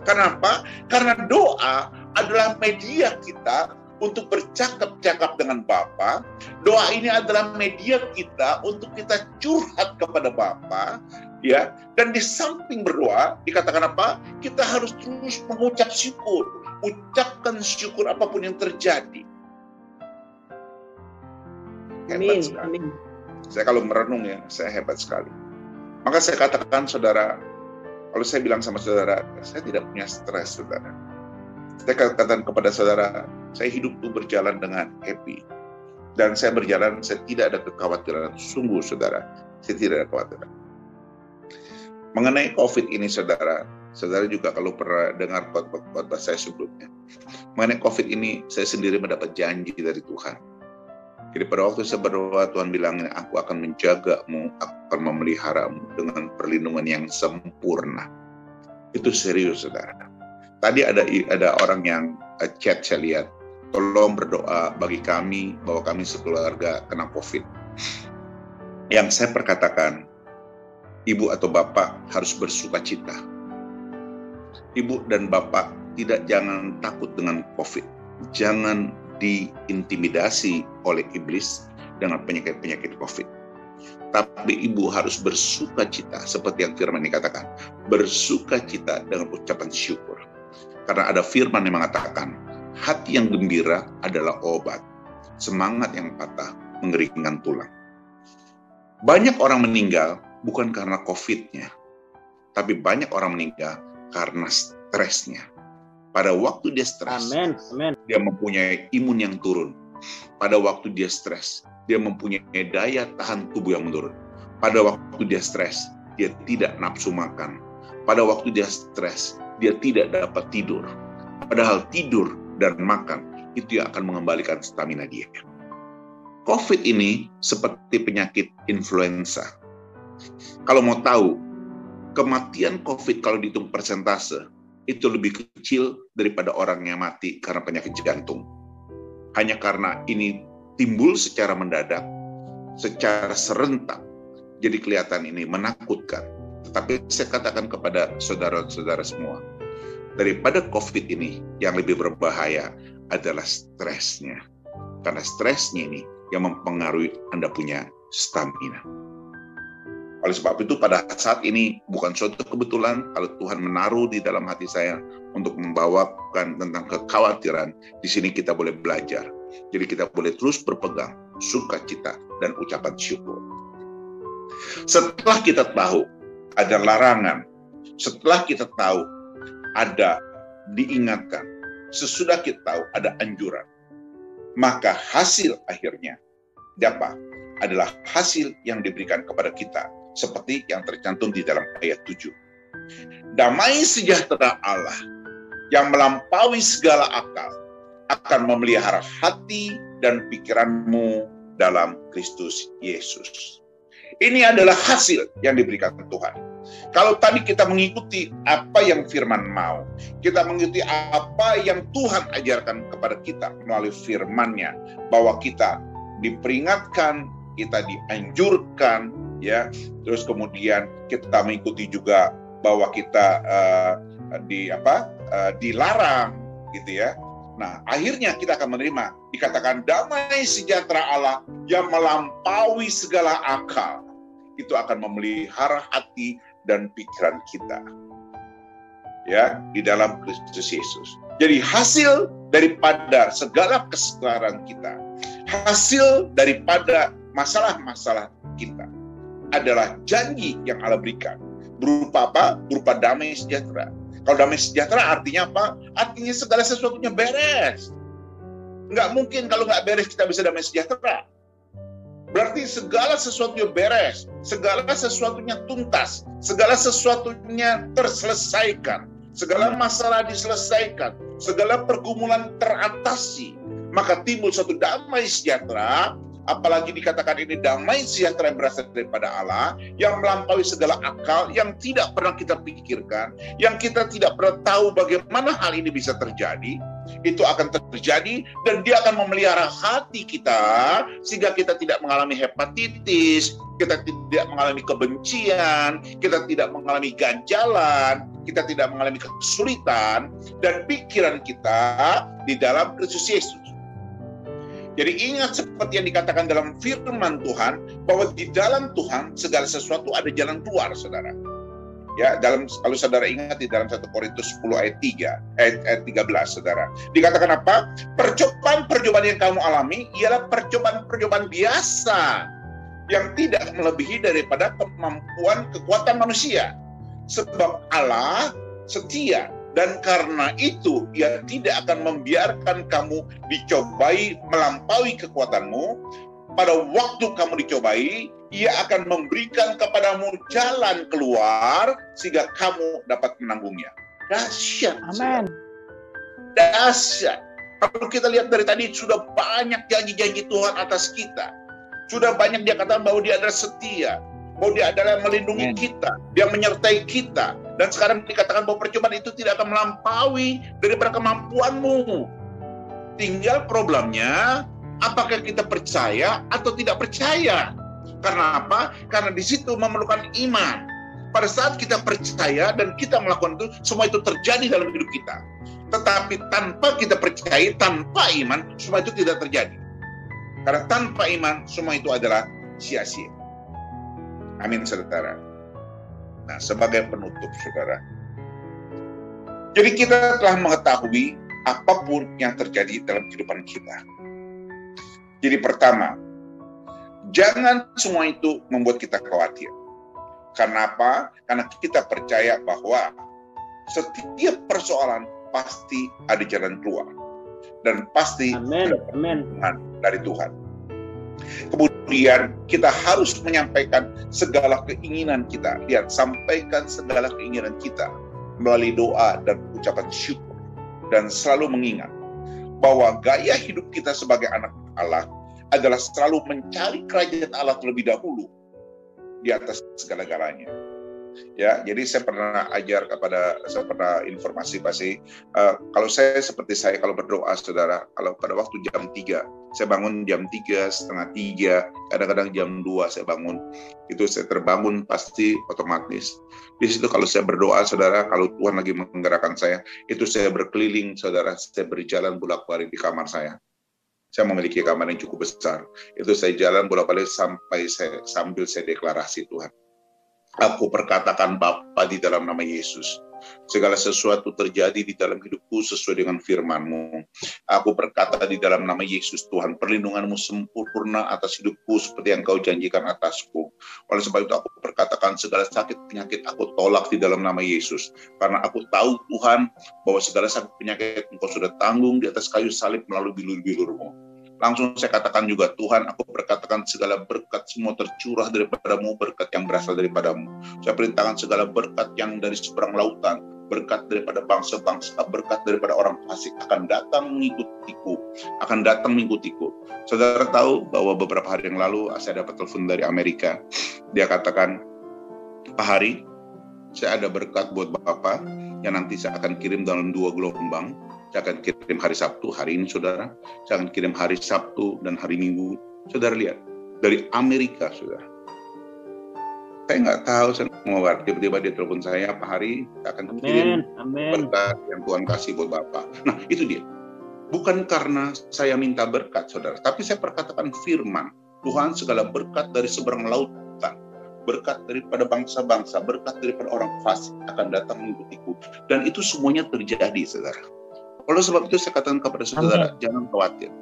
Kenapa? Karena doa adalah media kita untuk bercakap-cakap dengan Bapa. Doa ini adalah media kita untuk kita curhat kepada Bapa, ya. Dan di samping berdoa dikatakan apa? Kita harus terus mengucap syukur. Ucapkan syukur apapun yang terjadi. Hebat sekali. Saya kalau merenung ya, saya hebat sekali. Maka saya katakan, saudara, kalau saya bilang sama saudara, saya tidak punya stres, saudara. Saya katakan kepada saudara, saya hidup itu berjalan dengan happy. Dan saya berjalan, saya tidak ada kekhawatiran. Sungguh, saudara, saya tidak ada kekhawatiran. Mengenai COVID ini, saudara juga kalau pernah dengar khotbah saya sebelumnya. Mengenai COVID ini, saya sendiri mendapat janji dari Tuhan. Jadi pada waktu saya berdoa, Tuhan bilang, aku akan menjagamu, aku akan memeliharamu dengan perlindungan yang sempurna. Itu serius, saudara. Tadi ada orang yang chat saya lihat, tolong berdoa bagi kami bahwa kami sekeluarga kena COVID. Yang saya perkatakan, ibu atau bapak harus bersukacita. Ibu dan bapak jangan takut dengan COVID. Jangan diintimidasi oleh iblis dengan penyakit-penyakit COVID. Tapi ibu harus bersukacita, seperti yang firman dikatakan, bersukacita dengan ucapan syukur. Karena ada firman yang mengatakan, hati yang gembira adalah obat, semangat yang patah mengeringkan tulang. Banyak orang meninggal bukan karena COVID-nya, tapi banyak orang meninggal karena stresnya. Pada waktu dia stres, dia mempunyai imun yang turun. Pada waktu dia stres, dia mempunyai daya tahan tubuh yang menurun. Pada waktu dia stres, dia tidak nafsu makan. Pada waktu dia stres, dia tidak dapat tidur. Padahal tidur dan makan itu yang akan mengembalikan stamina dia. COVID ini seperti penyakit influenza. Kalau mau tahu, kematian COVID kalau dihitung persentase, itu lebih kecil daripada orang yang mati karena penyakit jantung. Hanya karena ini timbul secara mendadak, secara serentak, jadi kelihatan ini menakutkan. Tetapi saya katakan kepada saudara-saudara semua, daripada COVID ini, yang lebih berbahaya adalah stresnya. Karena stresnya ini yang mempengaruhi Anda punya stamina. Oleh sebab itu pada saat ini bukan suatu kebetulan kalau Tuhan menaruh di dalam hati saya untuk membawakan tentang kekhawatiran. Di sini kita boleh belajar. Jadi kita boleh terus berpegang sukacita dan ucapan syukur. Setelah kita tahu ada larangan, setelah kita tahu ada diingatkan, sesudah kita tahu ada anjuran, maka hasil akhirnya dapat adalah hasil yang diberikan kepada kita seperti yang tercantum di dalam ayat 7. Damai sejahtera Allah yang melampaui segala akal akan memelihara hati dan pikiranmu dalam Kristus Yesus. Ini adalah hasil yang diberikan Tuhan. Kalau tadi kita mengikuti apa yang firman mau, kita mengikuti apa yang Tuhan ajarkan kepada kita melalui firman-Nya, bahwa kita diperingatkan, kita dianjurkan, ya, terus kemudian kita mengikuti juga bahwa kita dilarang, gitu ya. Nah, akhirnya kita akan menerima, dikatakan damai sejahtera Allah yang melampaui segala akal, itu akan memelihara hati dan pikiran kita, ya, di dalam Kristus Yesus. Jadi hasil daripada segala kesesaran kita, hasil daripada masalah-masalah kita adalah janji yang Allah berikan. Berupa apa? Berupa damai sejahtera. Kalau damai sejahtera artinya apa? Artinya segala sesuatunya beres. Nggak mungkin kalau nggak beres kita bisa damai sejahtera. Berarti segala sesuatunya beres, segala sesuatunya tuntas, segala sesuatunya terselesaikan, segala masalah diselesaikan, segala pergumulan teratasi. Maka timbul suatu damai sejahtera, apalagi dikatakan ini damai sejahtera yang berasal daripada Allah, yang melampaui segala akal, yang tidak pernah kita pikirkan, yang kita tidak pernah tahu bagaimana hal ini bisa terjadi. Itu akan terjadi dan dia akan memelihara hati kita sehingga kita tidak mengalami hepatitis, kita tidak mengalami kebencian, kita tidak mengalami ganjalan, kita tidak mengalami kesulitan, dan pikiran kita di dalam Kristus Yesus. Jadi ingat seperti yang dikatakan dalam firman Tuhan, bahwa di dalam Tuhan segala sesuatu ada jalan keluar, saudara. Ya, kalau saudara ingat di dalam 1 Korintus 10 ayat 13, saudara. Dikatakan apa? Percobaan-percobaan yang kamu alami ialah percobaan-percobaan biasa yang tidak melebihi daripada kemampuan kekuatan manusia. Sebab Allah setia, dan karena itu Ia tidak akan membiarkan kamu dicobai melampaui kekuatanmu. Pada waktu kamu dicobai, Ia akan memberikan kepadamu jalan keluar sehingga kamu dapat menanggungnya. Dahsyat. Amin. Dahsyat. Kalau kita lihat dari tadi, sudah banyak janji-janji Tuhan atas kita. Sudah banyak Dia katakan bahwa Dia adalah setia, bahwa Dia adalah melindungi kita, Dia menyertai kita. Dan sekarang dikatakan bahwa percobaan itu tidak akan melampaui daripada kemampuanmu. Tinggal problemnya, apakah kita percaya atau tidak percaya? Karena apa? Karena di situ memerlukan iman. Pada saat kita percaya dan kita melakukan itu, semua itu terjadi dalam hidup kita. Tetapi tanpa kita percaya, tanpa iman, semua itu tidak terjadi. Karena tanpa iman, semua itu adalah sia-sia. Amin, saudara. Nah, sebagai penutup, saudara. Jadi kita telah mengetahui apapun yang terjadi dalam kehidupan kita. Jadi pertama, jangan semua itu membuat kita khawatir. Karena apa? Karena kita percaya bahwa setiap persoalan pasti ada jalan keluar. Dan pasti ada pertolongan dari Tuhan. Kemudian kita harus menyampaikan segala keinginan kita. Lihat, sampaikan segala keinginan kita melalui doa dan ucapan syukur. Dan selalu mengingat bahwa gaya hidup kita sebagai anak Allah adalah selalu mencari kerajaan Allah terlebih dahulu di atas segala-galanya. Ya, jadi saya pernah informasi pasti kalau saya seperti saya kalau berdoa, saudara, kalau pada waktu jam 3 saya bangun jam 3, setengah 3, kadang-kadang jam 2 saya bangun, itu saya terbangun pasti otomatis. Di situ kalau saya berdoa, saudara, kalau Tuhan lagi menggerakkan saya, itu saya berkeliling, saudara, saya berjalan bolak-balik di kamar saya. Saya memiliki kamar yang cukup besar. Itu saya jalan bolak-balik sambil saya deklarasi, Tuhan, aku perkatakan Bapa di dalam nama Yesus. Segala sesuatu terjadi di dalam hidupku sesuai dengan firman-Mu. Aku berkata di dalam nama Yesus, Tuhan, perlindungan-Mu sempurna atas hidupku seperti yang Kau janjikan atasku. Oleh sebab itu aku berkatakan segala sakit penyakit aku tolak di dalam nama Yesus. Karena aku tahu, Tuhan, bahwa segala sakit penyakit Engkau sudah tanggung di atas kayu salib melalui bilur-bilur-Mu. Langsung saya katakan juga, Tuhan, aku berkatakan segala berkat semua tercurah daripada-Mu, berkat yang berasal daripada-Mu. Saya perintahkan segala berkat yang dari seberang lautan, berkat daripada bangsa-bangsa, berkat daripada orang fasik akan datang mengikutiku. Saudara tahu bahwa beberapa hari yang lalu saya dapat telepon dari Amerika. Dia katakan, Pak Hari, saya ada berkat buat Bapak yang nanti saya akan kirim dalam 2 gelombang. Saya akan kirim hari Sabtu, hari ini, saudara. Saya akan kirim hari Sabtu dan hari Minggu. Saudara lihat, dari Amerika, saudara. Saya nggak tahu, saya mau tiba-tiba dia telepon saya, Pak Hari, saya akan kirim berkat yang Tuhan kasih buat Bapak. Nah, itu dia. Bukan karena saya minta berkat, saudara, tapi saya perkatakan firman. Tuhan, segala berkat dari seberang lautan, berkat daripada bangsa-bangsa, berkat daripada orang fasik akan datang mengikutiku. Dan itu semuanya terjadi, saudara. Oleh sebab itu saya katakan kepada saudara, jangan khawatir.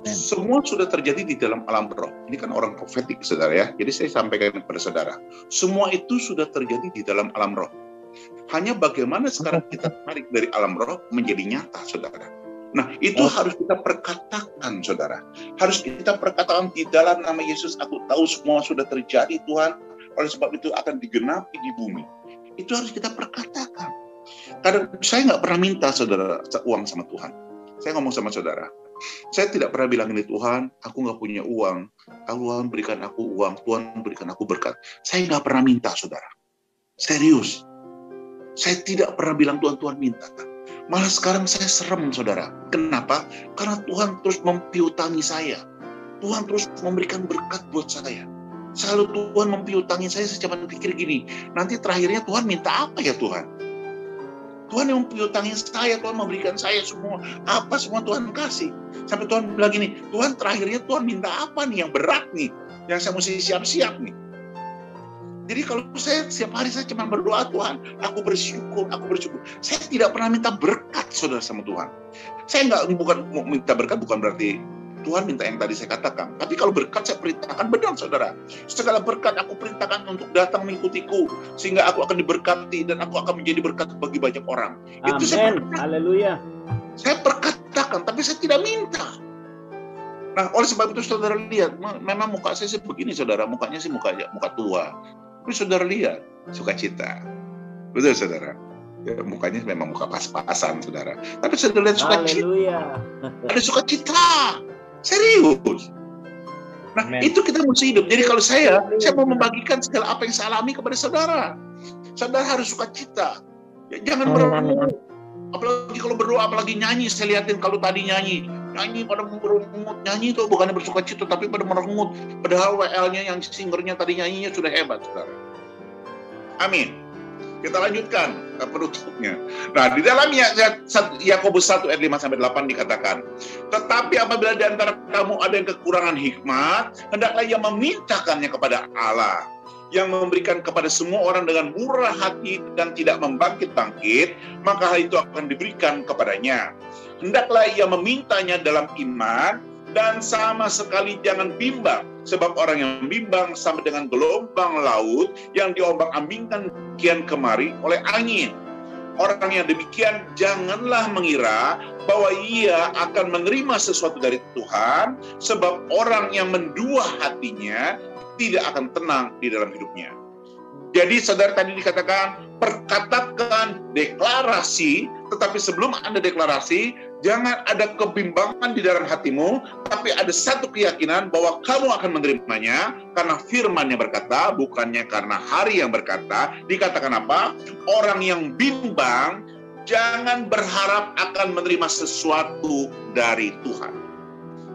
Semua sudah terjadi di dalam alam roh. Ini kan orang profetik, saudara, ya. Jadi saya sampaikan kepada saudara, semua itu sudah terjadi di dalam alam roh. Hanya bagaimana sekarang kita tarik dari alam roh menjadi nyata, saudara. Nah, itu harus kita perkatakan, saudara. Harus kita perkatakan di dalam nama Yesus, aku tahu semua sudah terjadi, Tuhan. Oleh sebab itu akan digenapi di bumi. Itu harus kita perkatakan. Karena saya nggak pernah minta, saudara, uang sama Tuhan. Saya ngomong sama saudara, saya tidak pernah bilang ini, Tuhan, aku nggak punya uang. Tuhan berikan aku uang, Tuhan berikan aku berkat. Saya nggak pernah minta, saudara. Serius. Saya tidak pernah bilang Tuhan minta. Malah sekarang saya serem, saudara. Kenapa? Karena Tuhan terus mempiutangi saya. Tuhan terus memberikan berkat buat saya. Selalu Tuhan mempiutangi saya. Saya cuma pikir gini, nanti terakhirnya Tuhan minta apa ya, Tuhan? Tuhan yang mempiutangi saya, Tuhan memberikan saya semua. Apa semua Tuhan kasih? Sampai Tuhan bilang gini, Tuhan terakhirnya Tuhan minta apa nih yang berat nih? Yang saya mesti siap-siap nih. Jadi kalau saya setiap hari saya cuma berdoa, Tuhan, aku bersyukur. Saya tidak pernah minta berkat, saudara, sama Tuhan. Saya bukan minta berkat, bukan berarti Tuhan minta yang tadi saya katakan. Tapi kalau berkat saya perintahkan, benar, saudara. Segala berkat aku perintahkan untuk datang mengikutiku, sehingga aku akan diberkati dan aku akan menjadi berkat bagi banyak orang. Amen. Itu saya Haleluya. Saya perkatakan, tapi saya tidak minta. Nah, oleh sebab itu saudara lihat, memang muka saya begini, saudara. Mukanya sih muka tua. Tapi saudara lihat, sukacita. Betul, saudara. Ya, mukanya memang muka pas-pasan, saudara. Tapi saudara lihat sukacita. Haleluya. Ada sukacita. Serius. Nah, itu kita mesti hidup. Jadi kalau saya mau membagikan segala apa yang saya alami kepada saudara. Saudara harus sukacita. Ya, jangan merenung. Apalagi kalau berdoa, apalagi nyanyi. Saya lihatin kalau tadi nyanyi pada merengut. Nyanyi itu bukannya bersukacita, tapi pada merengut. Padahal WL-nya yang singernya tadi nyanyinya sudah hebat, saudara. Amin. Kita lanjutkan penutupnya. Nah, di dalam Yakobus 1 ayat 5-8 dikatakan, tetapi apabila di antara kamu ada yang kekurangan hikmat, hendaklah ia memintakannya kepada Allah, yang memberikan kepada semua orang dengan murah hati dan tidak membangkit-bangkit, maka hal itu akan diberikan kepadanya. Hendaklah ia memintanya dalam iman, dan sama sekali jangan bimbang, sebab orang yang bimbang sama dengan gelombang laut yang diombang-ambingkan kian kemari oleh angin. Orang yang demikian janganlah mengira bahwa ia akan menerima sesuatu dari Tuhan, sebab orang yang mendua hatinya tidak akan tenang di dalam hidupnya. Jadi saudara tadi dikatakan, perkatakan deklarasi, tetapi sebelum Anda deklarasi, jangan ada kebimbangan di dalam hatimu, tapi ada satu keyakinan bahwa kamu akan menerimanya, karena firman yang berkata, bukannya karena hari yang berkata. Dikatakan apa? Orang yang bimbang, jangan berharap akan menerima sesuatu dari Tuhan.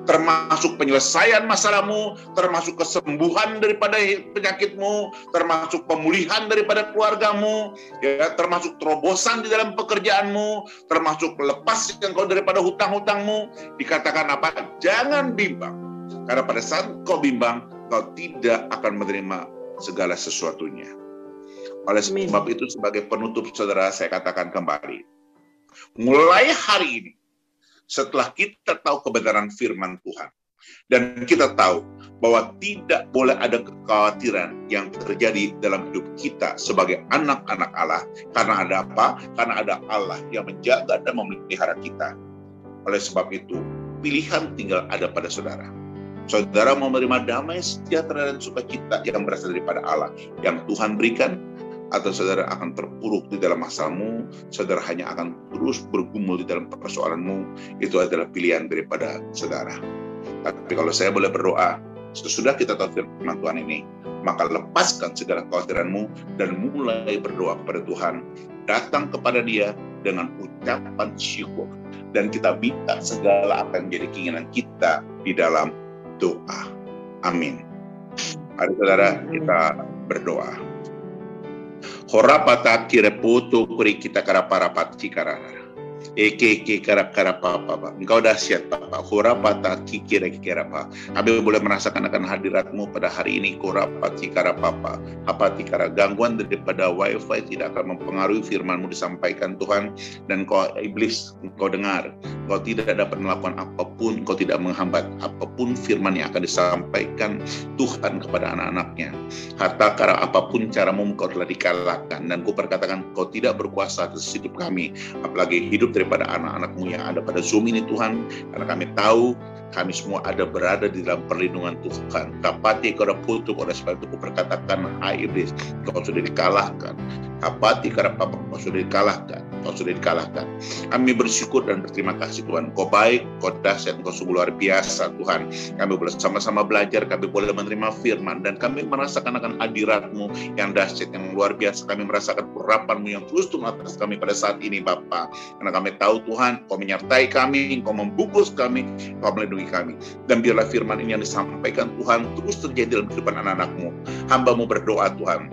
Termasuk penyelesaian masalahmu, termasuk kesembuhan daripada penyakitmu, termasuk pemulihan daripada keluargamu, ya, termasuk terobosan di dalam pekerjaanmu, termasuk lepas engkau daripada hutang-hutangmu. Dikatakan apa? Jangan bimbang. Karena pada saat kau bimbang, kau tidak akan menerima segala sesuatunya. Oleh sebab itu, sebagai penutup saudara, saya katakan kembali, mulai hari ini, setelah kita tahu kebenaran firman Tuhan, dan kita tahu bahwa tidak boleh ada kekhawatiran yang terjadi dalam hidup kita sebagai anak-anak Allah, karena ada apa? Karena ada Allah yang menjaga dan memelihara kita. Oleh sebab itu, pilihan tinggal ada pada saudara. Saudara mau menerima damai, sejahtera, dan sukacita yang berasal daripada Allah yang Tuhan berikan, atau saudara akan terpuruk di dalam masalahmu, saudara hanya akan terus bergumul di dalam persoalanmu. Itu adalah pilihan daripada saudara. Tapi kalau saya boleh berdoa, sesudah kita tahu firman Tuhan ini, maka lepaskan segala kekhawatiranmu dan mulai berdoa kepada Tuhan. Datang kepada Dia dengan ucapan syukur, dan kita minta segala apa yang menjadi keinginan kita di dalam doa. Amin. Mari saudara, kita berdoa. Horapata kireputu kuri kita karaparapat cikarara. Eke karap papa. Engkau dahsyat Bapa. Horapata kikira pa. Kami boleh merasakan akan hadiratmu pada hari ini. Horapat cikara papa. Apa tikara gangguan daripada wifi tidak akan mempengaruhi firmanmu disampaikan Tuhan. Dan kau iblis, engkau dengar. Kau tidak dapat melakukan apapun. Kau tidak menghambat apapun firman yang akan disampaikan Tuhan kepada anak-anaknya. Harta kara apapun caramu, engkau telah dikalahkan. Dan ku perkatakan, kau tidak berkuasa atas hidup kami. Apalagi hidup daripada anak-anakmu yang ada pada Zoom ini Tuhan, karena kami tahu kami semua ada berada di dalam perlindungan Tuhan. Kapati kau putuk, oleh sebab itu perkatakan, hai iblis, kau sudah dikalahkan. Kapati karena Papa, kau sudah dikalahkan. Kau sudah dikalahkan. Kami bersyukur dan berterima kasih Tuhan. Kau baik, kau dahsyat, kau sungguh luar biasa Tuhan. Kami boleh sama-sama belajar, kami boleh menerima firman, dan kami merasakan akan hadirat-Mu yang dahsyat, yang luar biasa. Kami merasakan urapan-Mu yang terus atas kami pada saat ini Bapa. Karena kami tahu Tuhan, kau menyertai kami, kau membungkus kami, kau melindungi kami. Dan biarlah firman ini yang disampaikan Tuhan terus terjadi dalam kehidupan anak-anak-Mu. Hamba-Mu berdoa Tuhan,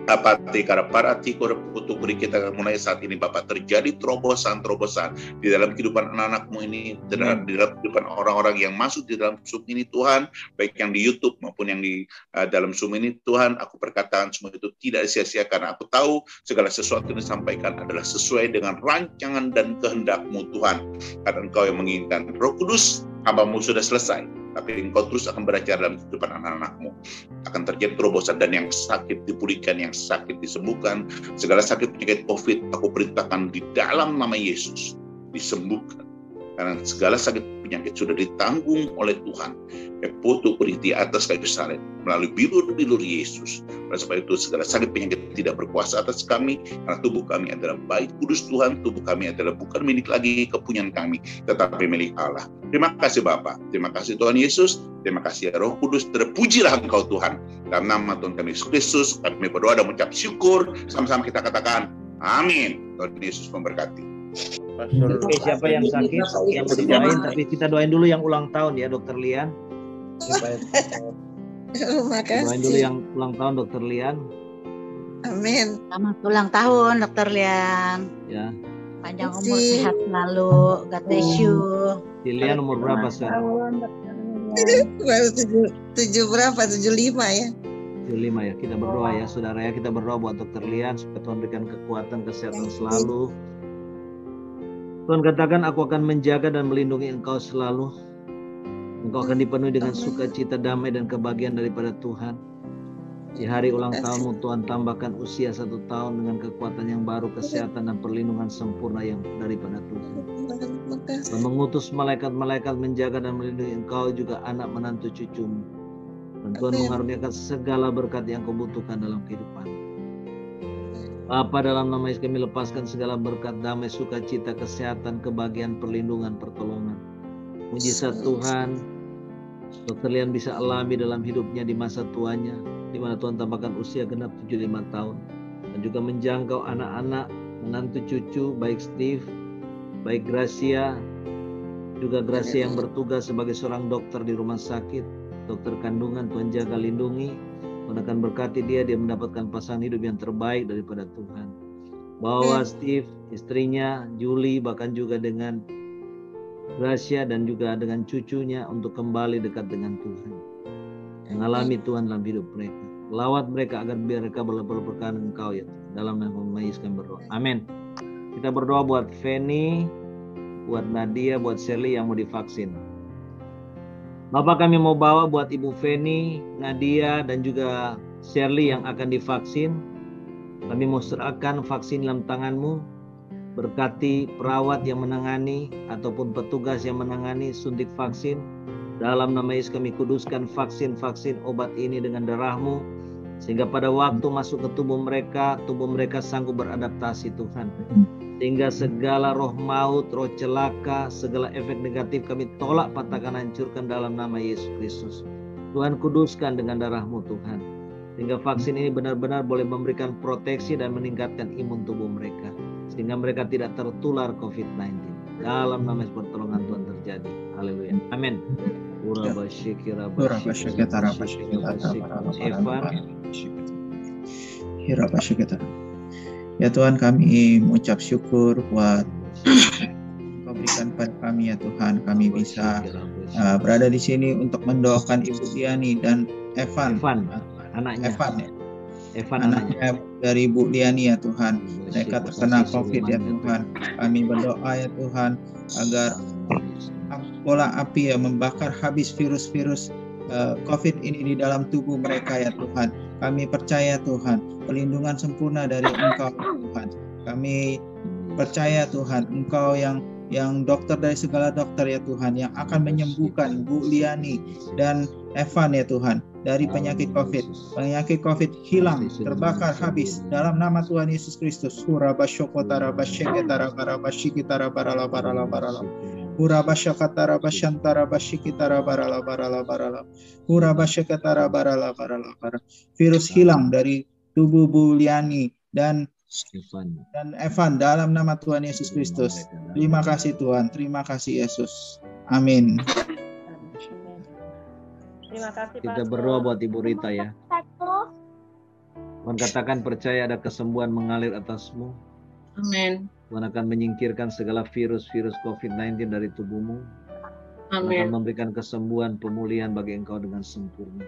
apati karaparati korputu beri kita mulai saat ini Bapak, terjadi terobosan-terobosan di dalam kehidupan anak-anakmu ini, di dalam kehidupan orang-orang yang masuk di dalam Zoom ini Tuhan, baik yang di YouTube maupun yang di dalam Zoom ini Tuhan. Aku perkataan semua itu tidak sia-sia, karena aku tahu segala sesuatu yang disampaikan adalah sesuai dengan rancangan dan kehendak-Mu Tuhan, karena Engkau yang menginginkan. Roh Kudus, hamba-Mu sudah selesai, tapi Engkau terus akan beracara dalam kehidupan anak-anak-Mu. Akan terjadi terobosan, dan yang sakit dipulihkan, yang sakit disembuhkan. Segala sakit penyakit COVID, aku perintahkan di dalam nama Yesus, disembuhkan. Karena segala sakit penyakit sudah ditanggung oleh Tuhan. Eputu di atas kayu salib melalui bilur-bilur Yesus. Oleh sebab itu segala sakit penyakit tidak berkuasa atas kami, karena tubuh kami adalah bait kudus Tuhan. Tubuh kami adalah bukan milik lagi kepunyaan kami, tetapi milik Allah. Terima kasih Bapa, terima kasih Tuhan Yesus, terima kasih Roh Kudus. Terpujilah Engkau Tuhan. Dalam nama Tuhan kami Yesus Kristus, kami berdoa dan mengucap syukur. Sama-sama kita katakan amin. Tuhan Yesus memberkati. Oke, siapa yang sakit, yang mau didoain, tapi kita doain dulu yang ulang tahun ya, Dokter Lian. Terima kasih. Doain dulu yang ulang tahun, Dokter Lian. Amin. Selamat ulang tahun, Dokter Lian. Ya. Panjang umur, sehat selalu. God bless you. Lian umur berapa sekarang? Baru 7 berapa? 75 ya. 75 ya. Kita berdoa ya, saudara ya. Kita berdoa buat Dokter Lian supaya Tuhan berikan kekuatan, kesehatan selalu. Tuhan katakan, aku akan menjaga dan melindungi engkau selalu. Engkau akan dipenuhi dengan sukacita, damai, dan kebahagiaan daripada Tuhan. Di hari ulang tahunmu Tuhan, tambahkan usia 1 tahun dengan kekuatan yang baru, kesehatan dan perlindungan sempurna yang daripada Tuhan. Dan mengutus malaikat-malaikat menjaga dan melindungi engkau juga anak menantu cucumu. Dan Tuhan mengaruniakan segala berkat yang kau butuhkan dalam kehidupan. Bapa, dalam nama Yesus kami lepaskan segala berkat, damai, sukacita, kesehatan, kebahagiaan, perlindungan, pertolongan. Mujizat Tuhan, Dr. Lian bisa alami dalam hidupnya di masa tuanya, di mana Tuhan tambahkan usia genap 75 tahun. Dan juga menjangkau anak-anak, menantu cucu, baik Steve, baik Gracia, juga Gracia yang bertugas sebagai seorang dokter di rumah sakit, dokter kandungan. Tuhan jaga, lindungi, Tuhan akan berkati dia mendapatkan pasangan hidup yang terbaik daripada Tuhan. Bawa Steve, istrinya, Julie, bahkan juga dengan Gracia dan juga dengan cucunya untuk kembali dekat dengan Tuhan. Mengalami Tuhan dalam hidup mereka. Lawat mereka agar mereka berberkat Engkau ya Tuhan. Dalam nama Yesus kami berdoa. Amin. Kita berdoa buat Feni, buat Nadia, buat Shelly yang mau divaksin. Bapak, kami mau bawa buat Ibu Feni, Nadia dan juga Shelly yang akan divaksin. Kami mau serahkan vaksin dalam tanganmu. Berkati perawat yang menangani ataupun petugas yang menangani suntik vaksin. Dalam nama Yesus kami kuduskan vaksin-vaksin obat ini dengan darah-Mu, sehingga pada waktu masuk ke tubuh mereka sanggup beradaptasi Tuhan. Sehingga segala roh maut, roh celaka, segala efek negatif kami tolak, patahkan, hancurkan dalam nama Yesus Kristus. Tuhan kuduskan dengan darah-Mu Tuhan. Sehingga vaksin ini benar-benar boleh memberikan proteksi dan meningkatkan imun tubuh mereka. Sehingga mereka tidak tertular COVID-19. Dalam nama Yesus pertolongan Tuhan terjadi. Haleluya. Amin. Ya Tuhan, kami mengucap syukur buat Kau berikan pada kami ya Tuhan. Kami bisa berada di sini untuk mendoakan Ibu Liani dan Evan anaknya. Anaknya dari Ibu Liani ya Tuhan. Mereka terkena COVID ya Tuhan. Kami berdoa ya Tuhan agar bola api yang membakar habis virus-virus COVID ini di dalam tubuh mereka ya Tuhan. Kami percaya Tuhan, perlindungan sempurna dari Engkau Tuhan. Kami percaya Tuhan, Engkau yang dokter dari segala dokter ya Tuhan, yang akan menyembuhkan Bu Liani dan Evan ya Tuhan dari penyakit COVID. Penyakit COVID hilang, terbakar habis dalam nama Tuhan Yesus Kristus. Virus hilang dari tubuh Bu Liani dan Evan dalam nama Tuhan Yesus Kristus. Terima kasih Tuhan, terima kasih Yesus. Amin. Terima kasih Pak. Kita berdoa buat Ibu Rita ya. Tuhan katakan percaya ada kesembuhan mengalir atasmu. Amin. Tuhan akan menyingkirkan segala virus-virus COVID-19 dari tubuhmu. Amin. Akan memberikan kesembuhan, pemulihan bagi engkau dengan sempurna.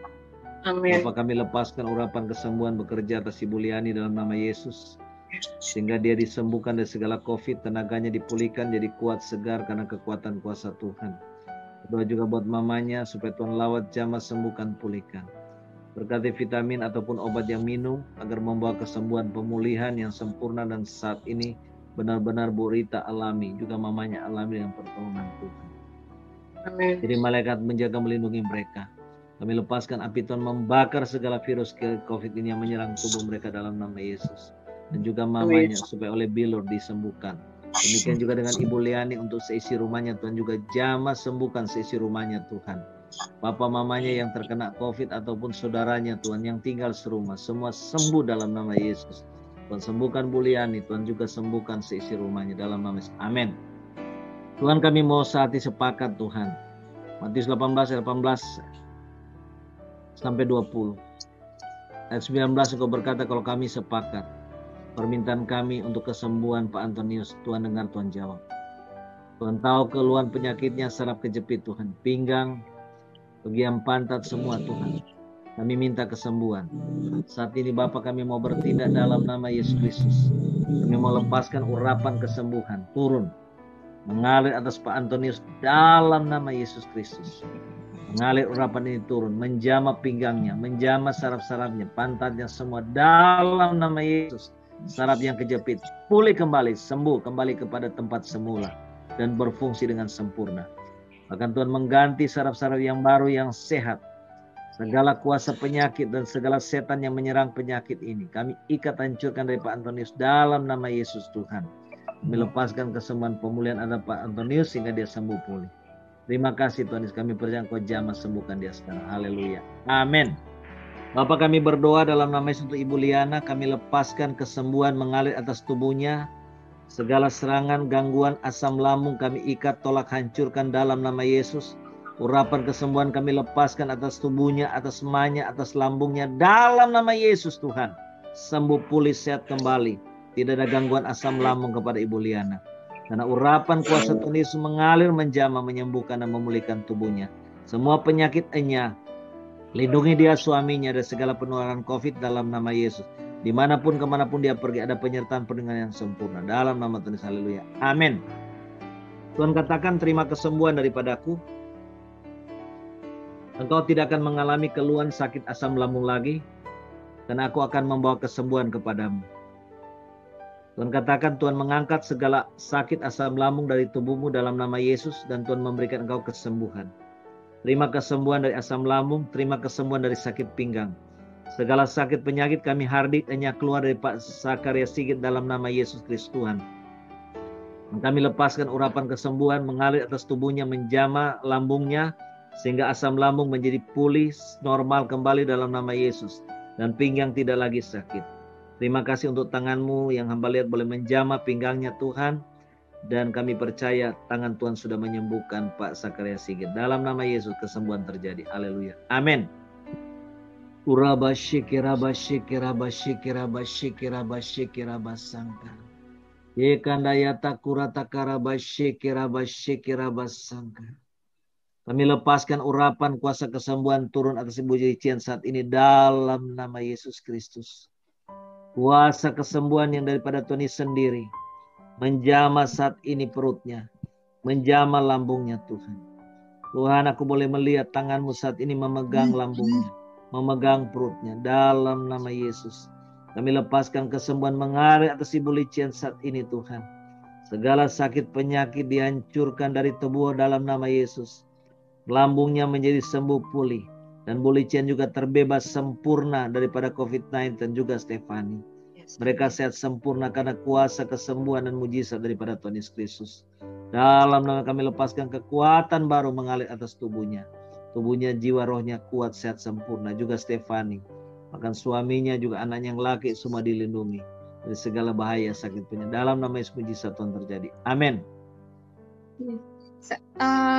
Amin. Bapak, kami lepaskan urapan kesembuhan bekerja atas Ibu Liani dalam nama Yesus. Sehingga dia disembuhkan dari segala COVID, tenaganya dipulihkan jadi kuat segar karena kekuatan kuasa Tuhan. Berdoa juga buat mamanya supaya Tuhan lawat, jamah, sembuhkan, pulihkan. Berkati vitamin ataupun obat yang minum agar membawa kesembuhan, pemulihan yang sempurna, dan saat ini benar-benar Bu Rita alami, juga mamanya alami dengan pertolongan Tuhan. Amin. Jadi malaikat menjaga, melindungi mereka. Kami lepaskan api Tuhan membakar segala virus COVID ini yang menyerang tubuh mereka dalam nama Yesus. Dan juga mamanya supaya oleh bilur disembuhkan. Demikian juga dengan Ibu Liani untuk seisi rumahnya, Tuhan juga jamah sembuhkan seisi rumahnya Tuhan. Papa mamanya yang terkena COVID ataupun saudaranya Tuhan yang tinggal serumah, semua sembuh dalam nama Yesus. Tuhan sembuhkan Bu Liani, Tuhan juga sembuhkan seisi rumahnya dalam nama Yesus. Amin. Tuhan, kami mau saat ini sepakat Tuhan. Matius 18 sampai 20. Ayat 19 Engkau berkata, kalau kami sepakat permintaan kami untuk kesembuhan Pak Antonius, Tuhan dengar, Tuhan jawab. Tuhan tahu keluhan penyakitnya, saraf kejepit Tuhan, pinggang, bagian pantat semua Tuhan. Kami minta kesembuhan. Saat ini Bapak, kami mau bertindak dalam nama Yesus Kristus. Kami mau lepaskan urapan kesembuhan turun, mengalir atas Pak Antonius dalam nama Yesus Kristus. Mengalir urapan ini turun, menjamah pinggangnya, menjamah saraf-sarafnya, pantatnya semua dalam nama Yesus. Saraf yang kejepit pulih kembali, sembuh kembali kepada tempat semula dan berfungsi dengan sempurna. Bahkan Tuhan mengganti saraf-saraf yang baru yang sehat. Segala kuasa penyakit dan segala setan yang menyerang penyakit ini kami ikat, hancurkan dari Pak Antonius dalam nama Yesus Tuhan. Kami lepaskan kesembuhan pemulihan ada Pak Antonius sehingga dia sembuh pulih. Terima kasih Tuhan Yesus, kami percaya Engkau jamah sembuhkan dia sekarang. Haleluya. Amin. Bapak, kami berdoa dalam nama Yesus untuk Ibu Liana, kami lepaskan kesembuhan mengalir atas tubuhnya. Segala serangan, gangguan, asam lambung kami ikat, tolak, hancurkan dalam nama Yesus. Urapan kesembuhan kami lepaskan atas tubuhnya, atas emaknya, atas lambungnya dalam nama Yesus Tuhan. Sembuh, pulih, sehat kembali. Tidak ada gangguan asam lambung kepada Ibu Liana. Karena urapan kuasa Tuhan Yesus mengalir, menjamah, menyembuhkan dan memulihkan tubuhnya. Semua penyakit enyah, lindungi dia, suaminya, dari segala penularan COVID dalam nama Yesus. Dimanapun, kemanapun dia pergi, ada penyertaan perlindungan yang sempurna. Dalam nama Tuhan Yesus, haleluya. Amin. Tuhan katakan, terima kesembuhan daripadaku. Engkau tidak akan mengalami keluhan sakit asam lambung lagi, karena aku akan membawa kesembuhan kepadamu. Tuhan katakan, Tuhan mengangkat segala sakit asam lambung dari tubuhmu dalam nama Yesus, dan Tuhan memberikan engkau kesembuhan. Terima kesembuhan dari asam lambung, terima kesembuhan dari sakit pinggang. Segala sakit penyakit kami hardik hanya keluar dari Pak Sakarya Sigit dalam nama Yesus Kristus Tuhan. Kami lepaskan urapan kesembuhan mengalir atas tubuhnya, menjamah lambungnya, sehingga asam lambung menjadi pulih, normal kembali dalam nama Yesus. Dan pinggang tidak lagi sakit. Terima kasih untuk tanganmu yang hamba lihat boleh menjamah pinggangnya Tuhan. Dan kami percaya tangan Tuhan sudah menyembuhkan Pak Sakarya Sigit. Dalam nama Yesus kesembuhan terjadi. Haleluya. Amin. Urabashikirabashikirabashikirabashikirabashikirabasangka. Yekandayata kuratakarabashikirabashikirabasangka. Kami lepaskan urapan kuasa kesembuhan turun atas Ibu Jician saat ini dalam nama Yesus Kristus. Kuasa kesembuhan yang daripada Tuhan sendiri menjamah saat ini perutnya, menjamah lambungnya Tuhan. Tuhan, aku boleh melihat tanganmu saat ini memegang lambungnya, memegang perutnya dalam nama Yesus. Kami lepaskan kesembuhan mengalir atas Ibu Lician saat ini Tuhan. Segala sakit penyakit dihancurkan dari tubuh dalam nama Yesus. Lambungnya menjadi sembuh pulih. Dan Bu Lician juga terbebas sempurna daripada COVID-19 dan juga Stefani. Mereka sehat sempurna karena kuasa kesembuhan dan mujizat daripada Tuhan Yesus Kristus. Dalam nama kami lepaskan kekuatan baru mengalir atas tubuhnya. Tubuhnya, jiwa, rohnya kuat, sehat sempurna. Juga Stefani. Bahkan suaminya juga anaknya yang laki semua dilindungi dari segala bahaya sakit penyakit. Dalam nama Yesus mujizat Tuhan terjadi. Amin.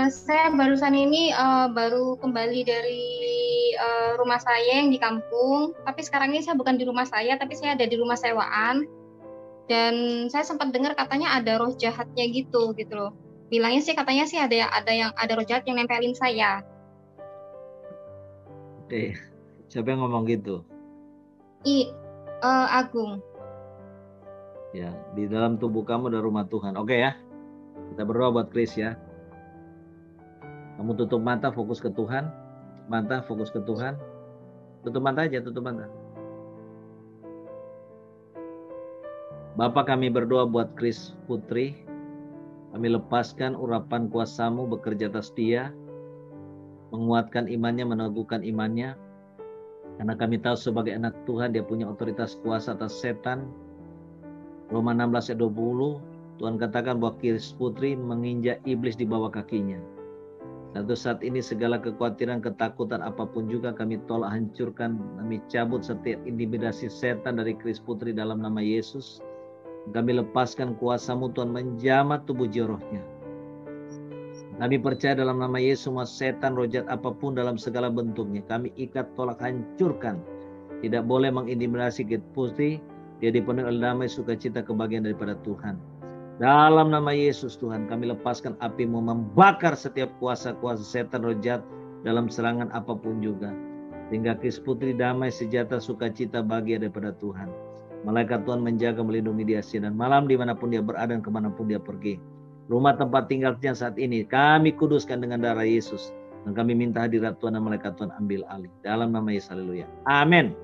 Saya barusan ini baru kembali dari rumah saya yang di kampung. Tapi sekarang ini saya bukan di rumah saya, tapi saya ada di rumah sewaan. Dan saya sempat dengar katanya ada roh jahatnya gitu loh. Bilangnya sih katanya sih ada roh jahat yang nempelin saya. Oke, siapa yang ngomong gitu? Agung. Ya, di dalam tubuh kamu ada rumah Tuhan. Oke ya. Kita berdoa buat Chris ya. Kamu tutup mata, fokus ke Tuhan. Mata, fokus ke Tuhan. Tutup mata aja, tutup mata. Bapak, kami berdoa buat Chris Putri. Kami lepaskan urapan kuasa-Mu bekerja atas dia. Menguatkan imannya, meneguhkan imannya. Karena kami tahu sebagai anak Tuhan, dia punya otoritas kuasa atas setan. Roma 16 ayat 20. Tuhan katakan bahwa Chris Putri menginjak iblis di bawah kakinya. Satu saat ini segala kekhawatiran, ketakutan apapun juga kami tolak, hancurkan. Kami cabut setiap intimidasi setan dari Chris Putri dalam nama Yesus. Kami lepaskan kuasa-Mu Tuhan menjamah tubuh jiwa rohnya. Kami percaya dalam nama Yesus semua setan, roh jahat apapun dalam segala bentuknya kami ikat, tolak, hancurkan. Tidak boleh mengintimidasi Chris Putri. Dia dipenuhi oleh damai, sukacita, kebahagiaan daripada Tuhan. Dalam nama Yesus Tuhan, kami lepaskan api-Mu membakar setiap kuasa-kuasa setan, roh jahat dalam serangan apapun juga. Sehingga Chris Putri damai, sejahtera, sukacita, bahagia daripada Tuhan. Malaikat Tuhan menjaga, melindungi dia siang dan malam dimanapun dia berada dan kemanapun dia pergi. Rumah tempat tinggalnya saat ini kami kuduskan dengan darah Yesus. Dan kami minta hadirat Tuhan dan malaikat Tuhan ambil alih. Dalam nama Yesus, haleluya. Amin.